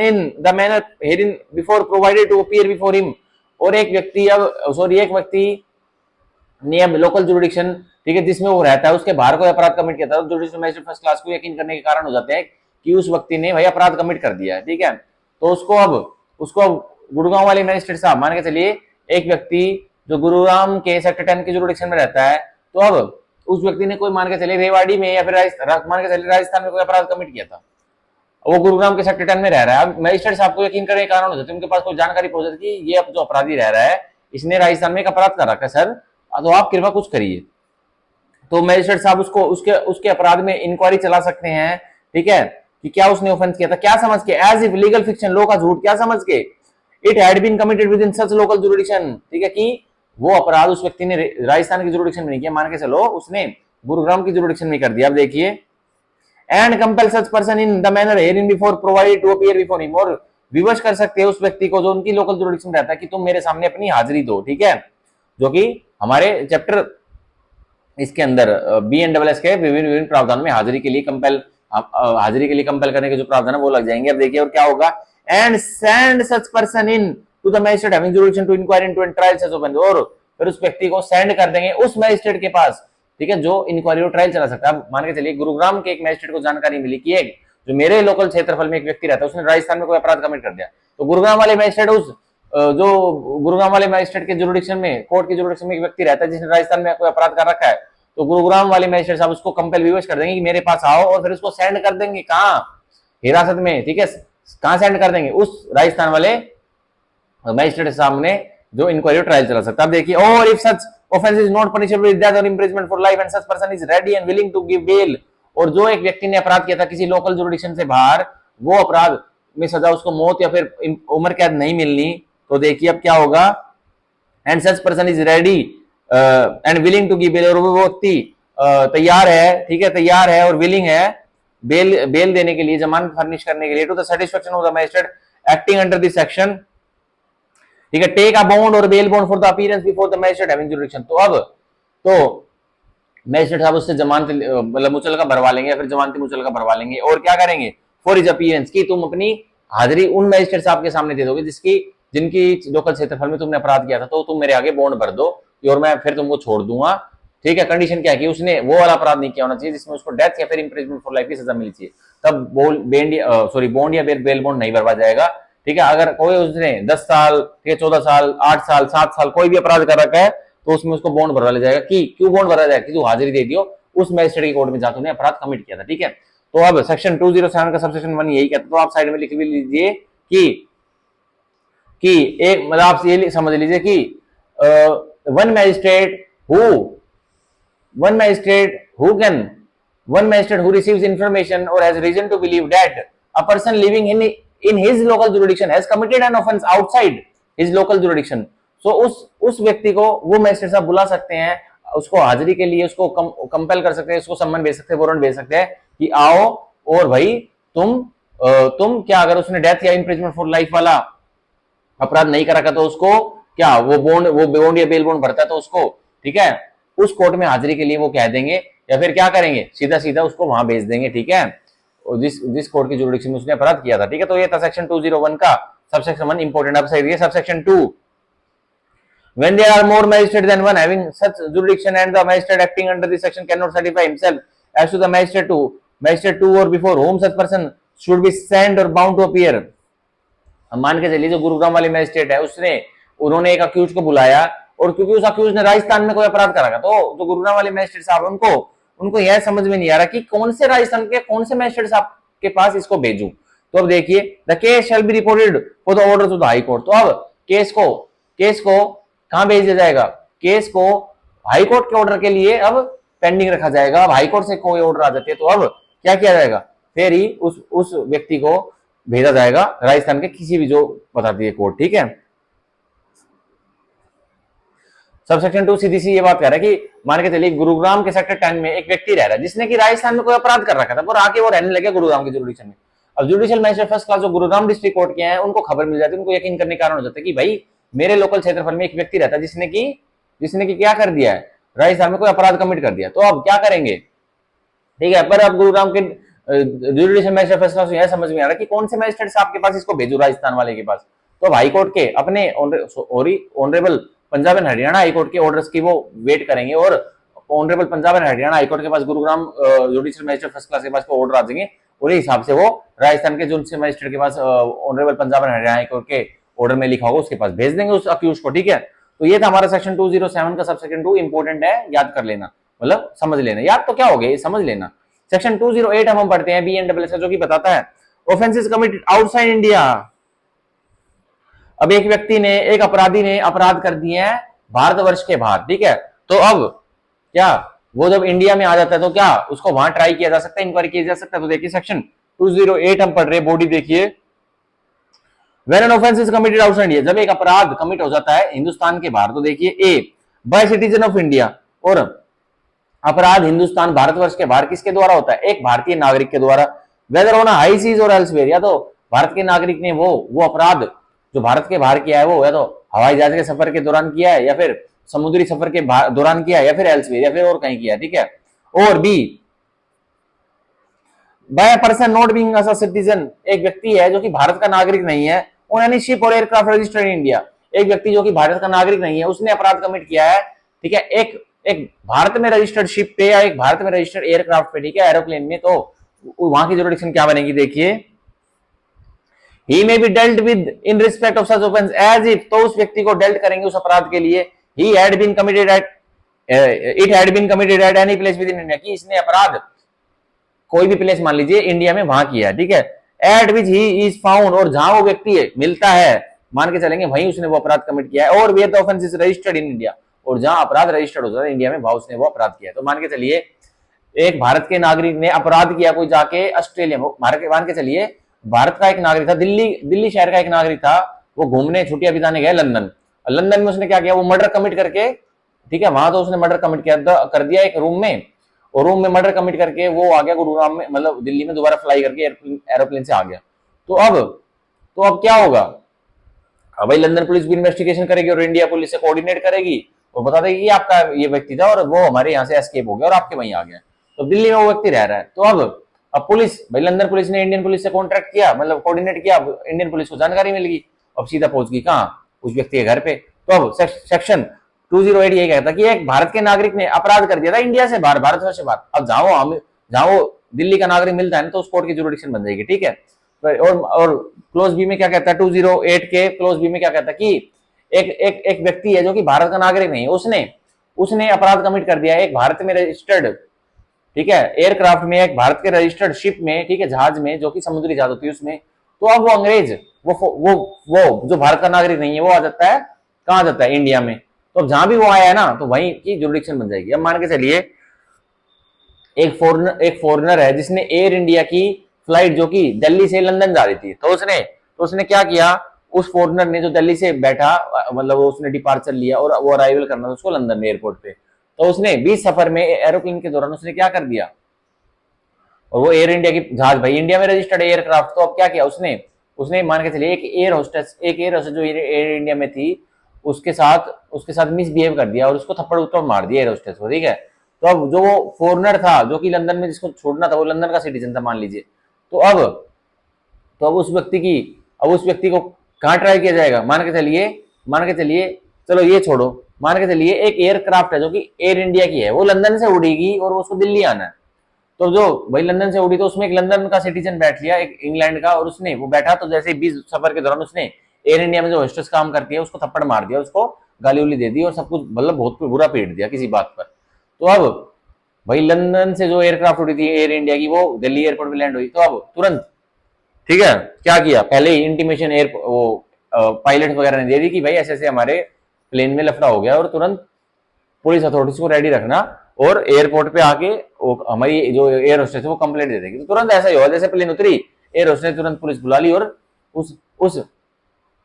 in the manner hereinbefore provided to appear before him, और एक व्यक्ति ने अब local jurisdiction, ठीक है, जिसमें वो रहता है उसके बाहर कोई अपराध कमिट किया था, जुडिशियल मैजिस्ट्रेट फर्स्ट क्लास को यकीन करने के कारण हो जाते हैं कि उस व्यक्ति ने भाई अपराध कमिट कर दिया है, ठीक है, तो उसको अब गुड़गांव वाले मैजिस्ट्रेट साहब मान के चलिए एक व्यक्ति जो गुरुग्राम के सेक्टर 10 की जुरिडिक्शन में रहता है, तो अब उस व्यक्ति ने कोई मान के चलिए रेवाड़ी में या फिर मान के चलिए राजस्थान में कोई अपराध कमिट किया था, वो गुरुग्राम के सेक्टर 10 में रह रहा है, अब मैजिस्ट्रेट साहब को यकीन करने के कारण हो जाते हैं, उनके पास कोई जानकारी पहुंच जाती है कि ये जो अपराधी रह रहा है इसने राजस्थान में एक अपराध कर रखा है सर, तो आप कृपया कुछ करिए, तो मैजिस्ट्रेट साहब उसके अपराध में इंक्वायरी चला सकते हैं, ठीक है, कि क्या उसने ऑफेंस किया था, क्या समझ के, as if legal fiction, law का झूठ, क्या समझ के, it had been committed within such local jurisdiction, ठीक है, कि वो अपराध उस व्यक्ति ने राजस्थान की जुरिडिक्शन में नहीं किया, मान के चलो उसने गुरुग्राम की जुरिडिक्शन में कर दिया। अब देखिए and compel such person in the manner hereinbefore provided to appear before him, और विवश कर सकते हैं उस व्यक्ति को जो उनकी लोकल जुरिडिक्शन रहता है कि तुम मेरे सामने अपनी हाजिरी दो, ठीक है, जो कि हमारे चैप्टर इसके अंदर BNSS के विभिन्न प्रावधान में हाजिरी के लिए कंपेल करने के जो प्रावधान है वो लग जाएंगे। अब देखिए और क्या होगा, and send such person into the magistrate having jurisdiction to inquiry into and trial such offence, और फिर उस व्यक्ति को सेंड कर देंगे उस मैजिस्ट्रेट के पास, ठीक है, जो इंक्वायरी और ट्रायल चला सकता है। अब मान के चलिए गुरुग्राम के एक मैजिस्ट्रेट को जानकारी मिली कि एक जो मेरे लोकल क्षेत्रफल में एक व्यक्ति रहता है उसने राजस्थान में कोई अपराध कमिट कर दिया, तो गुरुग्राम वाले मैजिस्ट्रेट उस जो गुरुग्राम वाले मैजिस्ट्रेट के जुरिडिक्शन में, कोर्ट के जुरिडिक्शन में एक व्यक्ति रहता है जिसने राजस्थान में कोई अपराध कर रखा है, तो गुरुग्राम वाले मैजिस्ट्रेट साहब उसको कंपेल विवश कर देंगे कि मेरे पास आओ, और फिर उसको सेंड कर देंगे कहां, हिरासत में, ठीक है, कहां सेंड कर देंगे, उस राजस्थान वाले मैजिस्ट्रेट के सामने जो इंक्वायरी ट्रायल चला सकता है। अब देखिए, और if such offence is not punishable with death or imprisonment for life and such person is ready and willing to give bail, और जो एक व्यक्ति ने अपराध किया था किसी लोकल जुरिडिक्शन से बाहर, वो अपराध में सजा उसको मौत या फिर उम्र कैद नहीं मिलनी, तो देखिए अब क्या होगा, and such person is ready and willing to give bail, और वो व्यक्ति तैयार है, ठीक है, तैयार है और विलिंग है बेल देने के लिए, जमानत फर्निश करने के लिए, to the satisfaction of the magistrate acting under this section, ठीक है, take a bond or bail bond for the appearance before the magistrate having jurisdiction. तो अब तो मैजिस्ट्रेट साहब उससे जमानत मतलब मुचलका भरवा लेंगे या फिर जमानती मुचलका भरवा लेंगे, और क्या करेंगे, फॉर हिज अपीयरेंस की तुम अपनी हाजिरी उन मैजिस्ट्रेट साहब के सामने दे दोगे जिनकी लोकल क्षेत्रफल में तुमने अपराध किया था, तो तुम मेरे आगे बॉन्ड भर दो और मैं फिर तुमको छोड़ दूंगा, ठीक है। कंडीशन क्या है कि उसने वो वाला अपराध नहीं किया होना चाहिए जिसमें उसको डेथ या फिर इंप्रिजनमेंट फॉर लाइफ की सजा मिलनी चाहिए, तब बॉन्ड या बेल बॉन्ड नहीं भरवा जाएगा, ठीक है। अगर कोई उसने 10 साल, ठीक है, 14 साल, 8 साल, 7 साल कोई भी अपराध कर रखा है, तो उसमें उसको बॉन्ड भरवा लिया जाएगा। कि क्यों बॉन्ड भरा जाएगा, कि तू हाजिरी दे दियो उस मैजिस्ट्रेट की कोर्ट में जहां तूने अपराध कमिट किया था, ठीक है। तो अब सेक्शन 207 का सबसेक्शन 1 यही कहता है, तो आप साइड में लिख भी लीजिए कि एक मतलब आप ये समझ लीजिए कि one magistrate who receives information और has reason to believe that a person living in his local jurisdiction has committed an offence outside his local jurisdiction, so उस व्यक्ति को वो मैजिस्ट्रेट साहब बुला सकते हैं, उसको हाजिरी के लिए उसको कंपेल कर सकते हैं, उसको सम्मन भेज सकते हैं, वारंट भेज सकते हैं कि आओ, और भाई तुम क्या, अगर उसने डेथ या इंप्रिजनमेंट फॉर लाइफ वाला अपराध नहीं कर रखा तो उसको क्या वो बॉन्ड या बेल बॉन्ड भरता है तो उसको, ठीक है, उस कोर्ट में हाजिरी के लिए वो कह देंगे, या फिर क्या करेंगे, सीधा सीधा उसको वहां भेज देंगे, ठीक है, जिस कोर्ट की जुरिडिक्शन में उसने अपराध किया था, ठीक है। तो ये था सेक्शन 201 का सबसेक्शन 1 इंपोर्टेंट। अब सही है subsection 2, when there are more magistrates than one having such jurisdiction and the magistrate acting under this section cannot certify himself as to the magistrate 2 or before whom such person should be sent or bound to appear। हम मान के चलिए जो गुरुग्राम वाली magistrate है उन्होंने एक accused को बुलाया, और क्योंकि उस अक्यूज ने राजस्थान में कोई अपराध करा, तो जो गुरुग्राम वाले मैजिस्ट्रेट साहब उनको यह समझ में नहीं आ रहा कि कौन से राजस्थान के कौन से मैजिस्ट्रेट साहब के पास इसको भेजूं। तो अब देखिए, the case shall be reported for the order to the high court. तो अब केस को कहां भेज दिया जाएगा, केस को हाई कोर्ट के ऑर्डर के लिए अब पेंडिंग रखा जाएगा। अब हाई कोर्ट से कोई ऑर्डर आ जाती है तो अब क्या किया जाएगा, फिर ही उस व्यक्ति को भेजा जाएगा राजस्थान के किसी भी जो बताती है कोर्ट, ठीक है। सबसेक्शन 2 सीधी सी ये बात कह रहा है कि मान के चलिए गुरुग्राम के सेक्टर 10 में एक व्यक्ति रह रहा है जिसने कि राजस्थान में कोई अपराध कर रखा था, और आके वो रहने लगे गुरुग्राम के जुरिडिक्शन में। अब जुडिशियल मैजिस्ट्रेट फर्स्ट क्लास जो गुरुग्राम डिस्ट्रिक्ट कोर्ट के हैं उनको खबर मिल जाती है, उनको यकीन करने के कारण हो जाता है कि भाई मेरे लोकल क्षेत्रफल में एक व्यक्ति रहता है जिसने की क्या कर दिया है, राजस्थान में कोई अपराध कमिट कर दिया, तो अब क्या करेंगे, ठीक है। पर अब गुरुग्राम के जुडिशियल मैजिस्ट्रेट फर्स्ट क्लास यह समझ में आ रहा है कि कौन से मैजिस्ट्रेट साहब के पास इसको भेजू राजस्थान वाले के पास। तो अब हाई कोर्ट के अपने honourable Punjab and Haryana high court के ऑर्डर्स की वो वेट करेंगे, और honourable Punjab and Haryana high court के पास Gurugram judicial magistrate first class के पास ऑर्डर आ जाएंगे, और हिसाब से वो राजस्थान के जुडिशियल मैजिस्ट्रेट के पास honourable Punjab and Haryana high court के ऑर्डर में लिखा होगा उसके पास भेज देंगे उस अक्यूज को, ठीक है। तो ये था हमारा सेक्शन 207 का सबसेक्शन 2, इंपोर्टेंट है, याद कर लेना, मतलब समझ लेना, याद तो क्या हो गया समझ लेना। सेक्शन 208 हम पढ़ते हैं BNSS जो कि बताता है ऑफेंसेस कमिटेड आउटसाइड इंडिया। अब एक अपराधी ने अपराध कर दिए हैं भारतवर्ष के बाहर, ठीक है। तो अब क्या वो जब इंडिया में आ जाता है तो क्या उसको वहां ट्राई किया जा सकता है, इंक्वायरी किया जा सकता है। तो देखिए सेक्शन 208 हम पढ़ रहे हैं, बॉडी देखिए, When an offense is committed outside India, जब एक अपराध कमिट हो जाता है हिंदुस्तान के बाहर, तो देखिए ए बाय सिटीजन ऑफ इंडिया, और अपराध हिंदुस्तान भारतवर्ष के बाहर किसके द्वारा होता है, एक भारतीय नागरिक के द्वारा, वेदर ऑन हाई सीज और एल्सवेयर, या तो भारत के नागरिक ने वो अपराध जो भारत के बाहर किया है वो या तो हवाई जहाज के सफर के दौरान किया है, या फिर समुद्री सफर के दौरान किया है, या फिर एल्सवेयर, या फिर और कहीं किया है, ठीक है। और B by person not being a citizen, एक व्यक्ति है जो कि भारत का नागरिक नहीं है, ऑन एनी शिप और एयरक्राफ्ट रजिस्टर्ड इन इंडिया, एक व्यक्ति जो कि भारत का नागरिक नहीं है उसने अपराध कमिट किया है, ठीक है, एक एक भारत में रजिस्टर्ड शिप पे या एक भारत में रजिस्टर्ड एयरक्राफ्ट पे, ठीक है, एरोप्लेन में, तो वहां की जुरिडिक्शन क्या बनेगी देखिए, he may be dealt with in respect of such offence as if, तो उस व्यक्ति को डेल्ट करेंगे उस अपराध के लिए, he had been committed at it had been committed at any place within India, कि इसने अपराध कोई भी प्लेस मान लीजिए इंडिया में वहां किया है, ठीक है, eight which he is found, और जहां वो व्यक्ति मिलता है मान के चलेंगे वहीं उसने वो अपराध कमिट किया है, और where the offence is registered in India, और जहां अपराध रजिस्टर्ड होता है इंडिया में वहां उसने वो अपराध किया है। तो मान के चलिए एक भारत के नागरिक ने अपराध किया कोई जाके ऑस्ट्रेलिया में, मान के चलिए भारत का एक नागरिक था, दिल्ली शहर का एक नागरिक था, वो घूमने छुट्टियां बिताने गए लंदन, लंदन में उसने क्या किया, वो मर्डर कमिट करके, ठीक है, वहां तो उसने मर्डर कमिट कर दिया एक रूम में, और रूम में मर्डर कमिट करके वो आ गया गुरुग्राम में, मतलब दिल्ली में दोबारा फ्लाई करके एरोप्लेन से आ गया। तो अब क्या होगा, अब भाई लंदन पुलिस भी इन्वेस्टिगेशन करेगी और इंडिया पुलिस से कोऑर्डिनेट करेगी और बता देगी कि आपका ये व्यक्ति था और वो हमारे यहाँ से एस्केप हो गया और आपके वहीं आ गया, तो दिल्ली में वो व्यक्ति रह रहा है। तो अब पुलिस, भाई लंदन पुलिस ने इंडियन पुलिस से कॉन्ट्रैक्ट किया, मतलब कोऑर्डिनेट किया, इंडियन पुलिस को जानकारी मिल गई, अब सीधा पहुंच गई कहाँ, उस व्यक्ति के घर पे। तो अब सेक्शन 208 यही कहता कि एक भारत के नागरिक ने अपराध कर दिया था इंडिया से बाहर, भारतवर्ष से बाहर, अब जहां वो दिल्ली का नागरिक मिलता है ना तो उस कोर्ट की जुरिडिक्शन बन जाएगी, ठीक है। और क्लोज बी में क्या कहता है, 208 के क्लोज बी में क्या कहता है कि एक व्यक्ति है जो कि भारत का नागरिक नहीं है, उसने अपराध कमिट कर दिया एक भारत में रजिस्टर्ड, ठीक है, एयरक्राफ्ट में, एक भारत के रजिस्टर्ड शिप में, ठीक है, जहाज में, जो कि समुद्री जहाज होती है उसमें, तो अब वो अंग्रेज वो जो भारत का नागरिक नहीं है वो आ जाता है, कहां जाता है, इंडिया में। तो अब जहां भी वो आया है ना तो वहीं की जुरिडिक्शन बन जाएगी। अब मान के चलिए एक फॉरेनर है जिसने एयर इंडिया की फ्लाइट जो कि दिल्ली से लंदन जा रही थी, तो उसने क्या किया, उस फॉरेनर ने जो दिल्ली से बैठा, मतलब उसने डिपार्चर लिया और वो अराइवल करना था उसको लंदन एयरपोर्ट पे, तो उसने 20 सफर में एरोप्लेन के दौरान उसने क्या कर दिया, और वो एयर इंडिया की जहाज, भाई इंडिया में रजिस्टर्ड एयरक्राफ्ट, तो अब क्या किया उसने मान के चलिए एक एयर होस्टेस जो एयर इंडिया में थी उसके साथ मिसबिहेव कर दिया और उसको थप्पड़ उत्पड़ मार दिया एयर होस्टेस को, ठीक है। तो अब जो वो फॉरेनर था जो कि लंदन में जिसको छोड़ना था वो लंदन का सिटीजन था मान लीजिए, तो अब उस व्यक्ति को कहाँ ट्राई किया जाएगा, मान के चलिए चलो ये छोड़ो, मान के चलिए एक एयरक्राफ्ट है जो कि एयर इंडिया की है, वो लंदन से उड़ेगी और उसको दिल्ली आना है, तो जो भाई लंदन से उड़ी तो उसमें एक लंदन का सिटीजन बैठ लिया, एक इंग्लैंड का, और उसने वो बैठा तो जैसे 20 सफर के दौरान उसने एयर इंडिया में जो होस्टेस काम करती है उसको थप्पड़ मार दिया, उसको गाली उली दे दी और सब कुछ, मतलब बहुत बुरा पीट दिया किसी बात पर। तो अब भाई लंदन से जो एयरक्राफ्ट उड़ी थी एयर इंडिया की वो दिल्ली एयरपोर्ट पे लैंड हुई, तो अब तुरंत, ठीक है, क्या किया, पहले ही इंटीमेशन वो पायलट वगैरह ने दे दी कि भाई ऐसे ऐसे हमारे प्लेन में लफड़ा हो गया, और तुरंत पुलिस अथॉरिटीज को रेडी रखना, और एयरपोर्ट पे आके हमारी जो एयर होस्टेस है वो कंप्लेंट दे देगी। तो तुरंत ऐसा ही हुआ, जैसे प्लेन उतरी एयर होस्टेस तुरंत पुलिस बुला ली और उस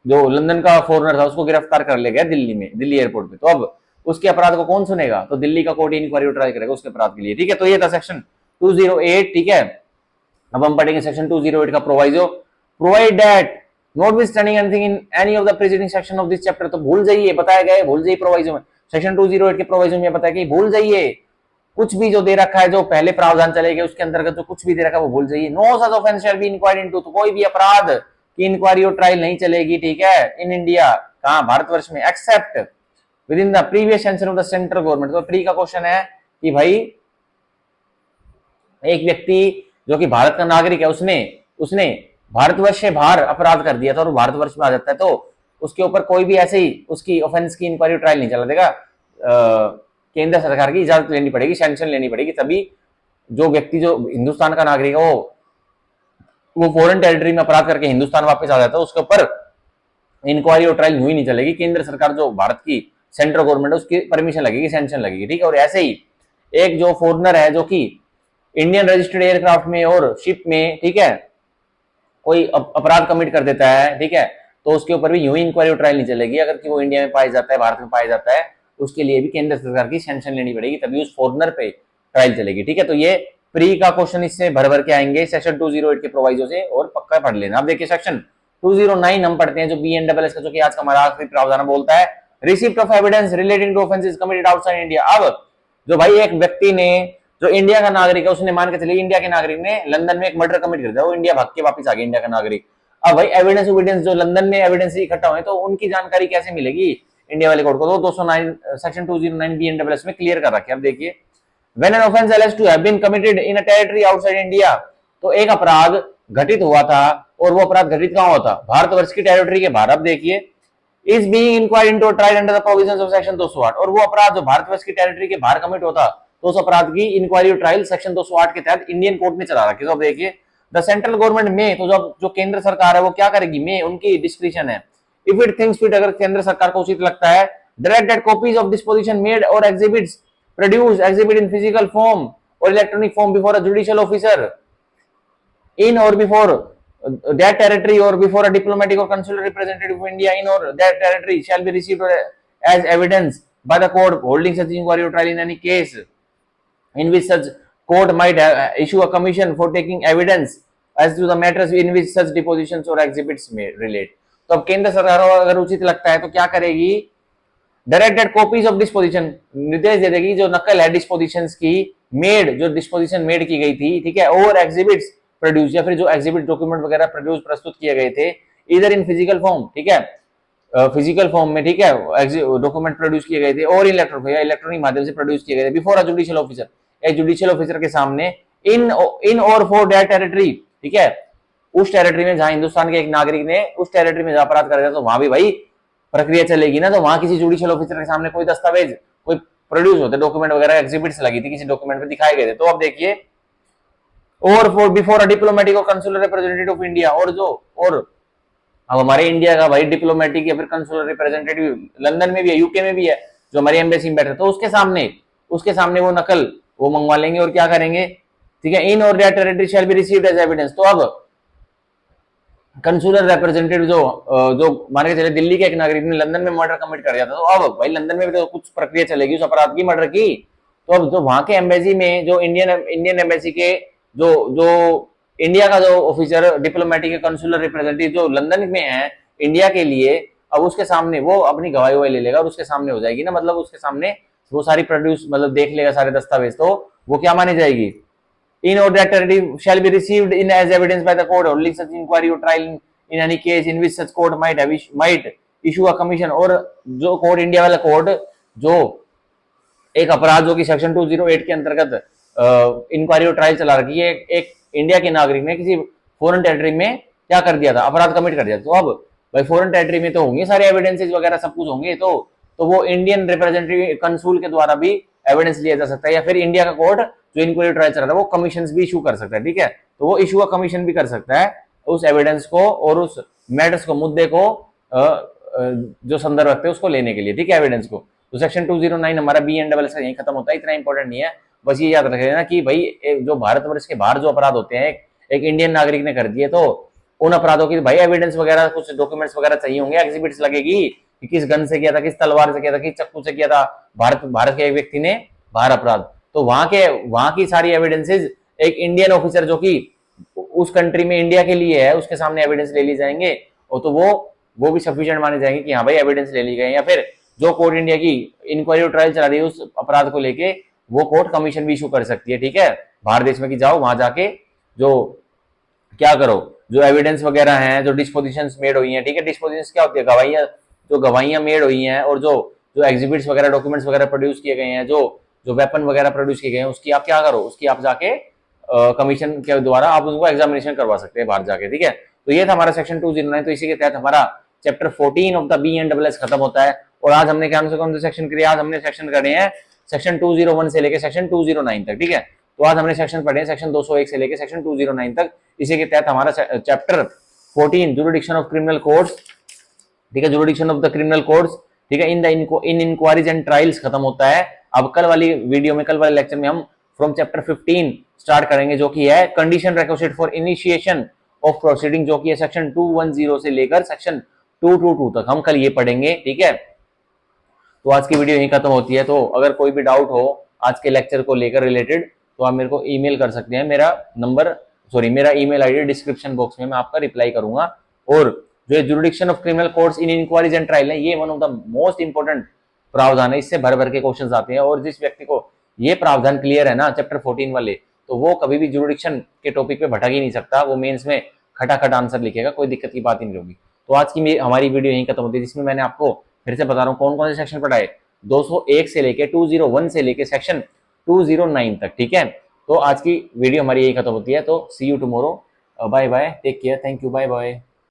जो लंदन का फॉरेनर था उसको गिरफ्तार कर ले गया दिल्ली एयरपोर्ट पे। तो अब उसके अपराध को कौन सुनेगा, तो दिल्ली का कोर्ट इंक्वायरी ट्राई करेगा उसके अपराध के लिए, ठीक है। तो ये था सेक्शन 208, ठीक है। अब हम पढ़ेंगे सेक्शन 208 का proviso, provide that notwithstanding anything in any of the preceding section of this chapter, तो भूल जाइए, बताया गया है भूल जाइए प्रोवाइजो में, सेक्शन 208 के प्रोवाइजो में बताया कि भूल जाइए कुछ भी जो दे रखा है, जो पहले प्रावधान चलेगा उसके अंतर्गत जो कुछ भी दे रखा है वो भूल जाइए। No such offence shall be inquired into, तो कोई भी अपराध की इंक्वायरी और ट्रायल नहीं चलेगी, ठीक है, इन इंडिया, कहां, भारतवर्ष में, except within the previous sanction of the central government. तो प्री का क्वेश्चन है कि भाई एक व्यक्ति जो कि भारत का नागरिक है उसने भारतवर्ष से बाहर अपराध कर दिया था और भारतवर्ष में आ जाता है, तो उसके ऊपर कोई भी ऐसे ही उसकी ऑफेंस की इंक्वायरी ट्रायल नहीं चला देगा, केंद्र सरकार की इजाजत लेनी पड़ेगी, सैंक्शन लेनी पड़ेगी, तभी जो व्यक्ति जो हिंदुस्तान का नागरिक है वो फॉरेन टेरिटरी में अपराध करके हिंदुस्तान वापस आ जाता है, उसके ऊपर इंक्वायरी और ट्रायल हुई नहीं चलेगी, केंद्र सरकार जो भारत की सेंट्रल गवर्नमेंट है उसकी परमिशन लगेगी, सैंक्शन लगेगी, ठीक है। और ऐसे ही एक जो फॉरेनर है जो कि इंडियन रजिस्टर्ड एयरक्राफ्ट में और शिप में, ठीक है, कोई अपराध कमिट कर देता है, ठीक है, तो उसके ऊपर भी यूं ही इंक्वायरी और ट्रायल नहीं चलेगी, अगर कि वो इंडिया में पाया जाता है, भारत में पाया जाता है, उसके लिए भी केंद्र सरकार की सैंक्शन लेनी पड़ेगी, तभी उस फॉरेनर पे ट्रायल चलेगी, ठीक है। तो ये प्री का क्वेश्चन इससे भर के आएंगे सेक्शन 208 के प्रोवाइजो से, और पक्का पढ़ लेना। अब देखिए सेक्शन 209 हम पढ़ते हैं, जो BNSS का, जो कि आज का हमारा आखिरी प्रावधान बोलता है, receipt of evidence relating to offences committed outside India. अब जो भाई एक व्यक्ति ने जो इंडिया का नागरिक है उसने मान के चलिए इंडिया के नागरिक ने लंदन में एक मर्डर कमिट कर दिया, वो इंडिया भाग के वापस आ गया इंडिया का नागरिक। अब भाई एविडेंस एविडेंस जो लंदन में एविडेंस इकट्ठा हुए तो उनकी जानकारी कैसे मिलेगी इंडिया वाले कोर्ट को? तो 209 सेक्शन 209 BNSS में क्लियर कर रखे। अब देखिए, when an offence alleged to have been committed in a territory outside India, तो एक अपराध घटित हुआ था और वो अपराध घटित कहां हुआ था? भारतवर्ष की टेरिटरी के बाहर। अब देखिए, is being inquired into trial under the provisions of section 208, और वो अपराध जो भारतवर्ष की टेरिटरी के बाहर कमिट होता तो उस अपराध की इंक्वायरी ट्रायल सेक्शन 208 के तहत इंडियन कोर्ट ने चला रखी। तो अब देखिए, द सेंट्रल गवर्नमेंट में, तो जो केंद्र सरकार है वो क्या करेगी? में उनकी डिस्क्रिप्शन है। इफ इट थिंक्स फिट, अगर केंद्र सरकार को उचित लगता है, direct that copies of deposition made or exhibits produce exhibit in physical form or electronic form before a judicial officer in or before that territory or before a diplomatic or consular representative of India in or that territory shall be received as evidence by the court holding such inquiry or trial in any case in which such court might issue a commission for taking evidence as to the matters in which such depositions or exhibits may relate। तो अब केंद्र सरकार को अगर उचित लगता है तो क्या करेगी? डायरेक्टेड कॉपीज ऑफ डिस्पोजिशन, निर्देश दे देगी जो नकल है डिस्पोजिशंस की, मेड जो डिस्पोजिशन मेड की गई थी, ठीक है, और एग्जिबिट्स प्रोड्यूस, या फिर जो एग्जिबिट डॉक्यूमेंट वगैरह प्रोड्यूस प्रस्तुत किए गए थे इधर इन फिजिकल फॉर्म, ठीक है, फिजिकल फॉर्म में, ठीक है, डॉक्यूमेंट प्रोड्यूस किए गए थे और इलेक्ट्रॉनिक माध्यम से प्रोड्यूस किए गए थे बिफोर अ जुडिशियल ऑफिसर, एक जुडिशियल ऑफिसर के सामने, इन और फॉर दैट टेरिटरी, ठीक है, उस टेरिटरी में जहां हिंदुस्तान के एक नागरिक ने उस टेरिटरी में जहां अपराध कर दिया तो वहां भी भाई प्रक्रिया चलेगी ना। तो वहां किसी जुडिशियल ऑफिसर के सामने कोई दस्तावेज कोई प्रोड्यूस होते, डॉक्यूमेंट वगैरह एग्जिबिट्स लगी थी, किसी डॉक्यूमेंट पे दिखाए गए थे। तो अब देखिए, और फॉर बिफोर अ डिप्लोमेटिक और कंसुलर रिप्रेजेंटेटिव ऑफ इंडिया, और अब हमारे इंडिया का भाई डिप्लोमेटिक या फिर कंसुलर रिप्रेजेंटेटिव लंदन में भी है, यूके में भी है, जो हमारी एम्बेसी में बैठे, तो उसके सामने वो नकल वो मंगवा लेंगे और क्या करेंगे? ठीक है, इन और that territory shall be received as evidence. तो अब कंसुलर रिप्रेजेंटेटिव जो मान के चले दिल्ली के एक नागरिक ने लंदन में मर्डर कमिट कर दिया था, तो अब भाई लंदन में भी तो कुछ प्रक्रिया चलेगी उस अपराध की, मर्डर की। तो अब जो वहां के एम्बेसी में जो इंडियन एम्बेसी के जो जो इंडिया का जो ऑफिसर डिप्लोमेटिक कंसुलर रिप्रेजेंटेटिव जो लंदन में है इंडिया के लिए, अब उसके सामने वो अपनी गवाही ले लेगा और उसके सामने हो जाएगी ना, मतलब उसके सामने वो सारी प्रोड्यूस मतलब देख लेगा सारे दस्तावेज, तो वो क्या मानी जाएगी? in or that territory shall be received in as evidence by the court holding such inquiry or trial in any case in which such court might issue a commission। और जो कोर्ट इंडिया वाला court जो एक अपराध जो कि section 208 के अंतर्गत इंक्वायरी और ट्रायल चला रखी है, एक इंडिया के नागरिक ने किसी फॉरेन टेरिटरी में क्या कर दिया था? अपराध कमिट कर दिया। तो अब भाई फॉरेन टेरिटरी में तो होंगे सारे एविडेंसेस वगैरह सब कुछ होंगे, तो वो इंडियन रिप्रेजेंटेटिव कंसूल के द्वारा भी एविडेंस लिया जा सकता है, या फिर इंडिया का कोर्ट जो इंक्वायरी ट्रायल चल रहा है वो कमीशन भी इशू कर सकता है, ठीक है, तो वो इशू का कमीशन भी कर सकता है उस एविडेंस को और उस मैटर्स को, मुद्दे को जो संदर्भ रखते हैं उसको लेने के लिए, ठीक है, एविडेंस को। तो सेक्शन 209 हमारा BNSS का यही खत्म होता है, इतना इंपॉर्टेंट नहीं है, बस ये याद रख लेना कि भाई जो भारतवर्ष के बाहर जो अपराध होते हैं एक इंडियन नागरिक ने कर दिए, तो उन अपराधों की भाई एविडेंस वगैरह कुछ डॉक्यूमेंट्स वगैरह चाहिए होंगे, एग्जिबिट्स लगेगी कि किस गन से किया था, किस तलवार से किया था, किस चक्कू से किया था भारत के एक व्यक्ति ने बाहर अपराध, तो वहां की सारी एविडेंसेस एक इंडियन ऑफिसर जो कि उस कंट्री में इंडिया के लिए है उसके सामने एविडेंस ले ली जाएंगे, और तो वो भी सफिशिएंट माने जाएंगे कि हाँ भाई एविडेंस ले ली गए, या फिर जो कोर्ट इंडिया की इंक्वायरी ट्रायल चला रही है उस अपराध को लेके वो कोर्ट कमीशन भी इशू कर सकती है, ठीक है, बाहर देश में कि जाओ वहां जाके जो क्या करो, जो एविडेंस वगैरह हैं, जो डिस्पोजिशंस मेड हुई हैं, ठीक है, डिस्पोजिशंस क्या होती है? गवाहियां मेड हुई हैं और जो एग्जिबिट्स वगैरह डॉक्यूमेंट्स वगैरह प्रोड्यूस किए गए हैं, जो वेपन वगैरह प्रोड्यूस किए गए हैं, उसकी आप क्या करो? उसकी आप जाके कमीशन के द्वारा आप उनको एग्जामिनेशन करवा सकते हैं बाहर जाके, ठीक है। तो ये था हमारा सेक्शन 209, तो इसी के तहत हमारा चैप्टर 14 ऑफ द BNSS खत्म होता है। और आज हमने कौन से सेक्शन करे? आज हमने सेक्शन करे हैं सेक्शन 201 से लेकर सेक्शन 209 तक, ठीक है। तो आज हमने सेक्शन पढ़े हैं सेक्शन 201 से लेकर सेक्शन 209 तक। इसी के तहत हमारा chapter 14 jurisdiction of criminal codes, ठीक है, jurisdiction of the criminal codes, ठीक है, इन इंक्वायरीज एंड ट्रायल्स खत्म होता है। अब कल वाली वीडियो में, कल वाले लेक्चर में हम फ्रॉम चैप्टर 15 स्टार्ट करेंगे, जो कि है condition requisite for initiation of proceeding, जो कि है सेक्शन 210 से लेकर सेक्शन 222 तक हम कल ये पढ़ेंगे, ठीक है। तो आज की वीडियो यहीं खत्म होती है। तो अगर कोई भी डाउट हो आज के लेक्चर को लेकर रिलेटेड तो आप मेरे को ईमेल कर सकते हैं, मेरा ईमेल आईडी डिस्क्रिप्शन बॉक्स में, मैं आपका रिप्लाई करूंगा। और जो jurisdiction of criminal courts in inquiries and trial है, ये one of the most important प्रावधान है, इससे भर भर के क्वेश्चंस आते हैं। और जिस व्यक्ति को ये प्रावधान क्लियर है ना चैप्टर 14 वाले, तो वो कभी भी जुरिडिक्शन के टॉपिक पे भटक ही नहीं सकता, वो मेंस में खटाखट आंसर लिखेगा, कोई दिक्कत की बात ही नहीं होगी। तो आज की हमारी वीडियो यहीं खत्म होती है, जिसमें मैंने आपको फिर से बता रहा हूँ कौन कौन से सेक्शन पढ़ाए, 201 से लेके 201 से लेके सेक्शन 209 तक, ठीक है। तो आज की वीडियो हमारी यही खत्म होती है, तो see you tomorrow, bye bye, take care, thank you, bye bye.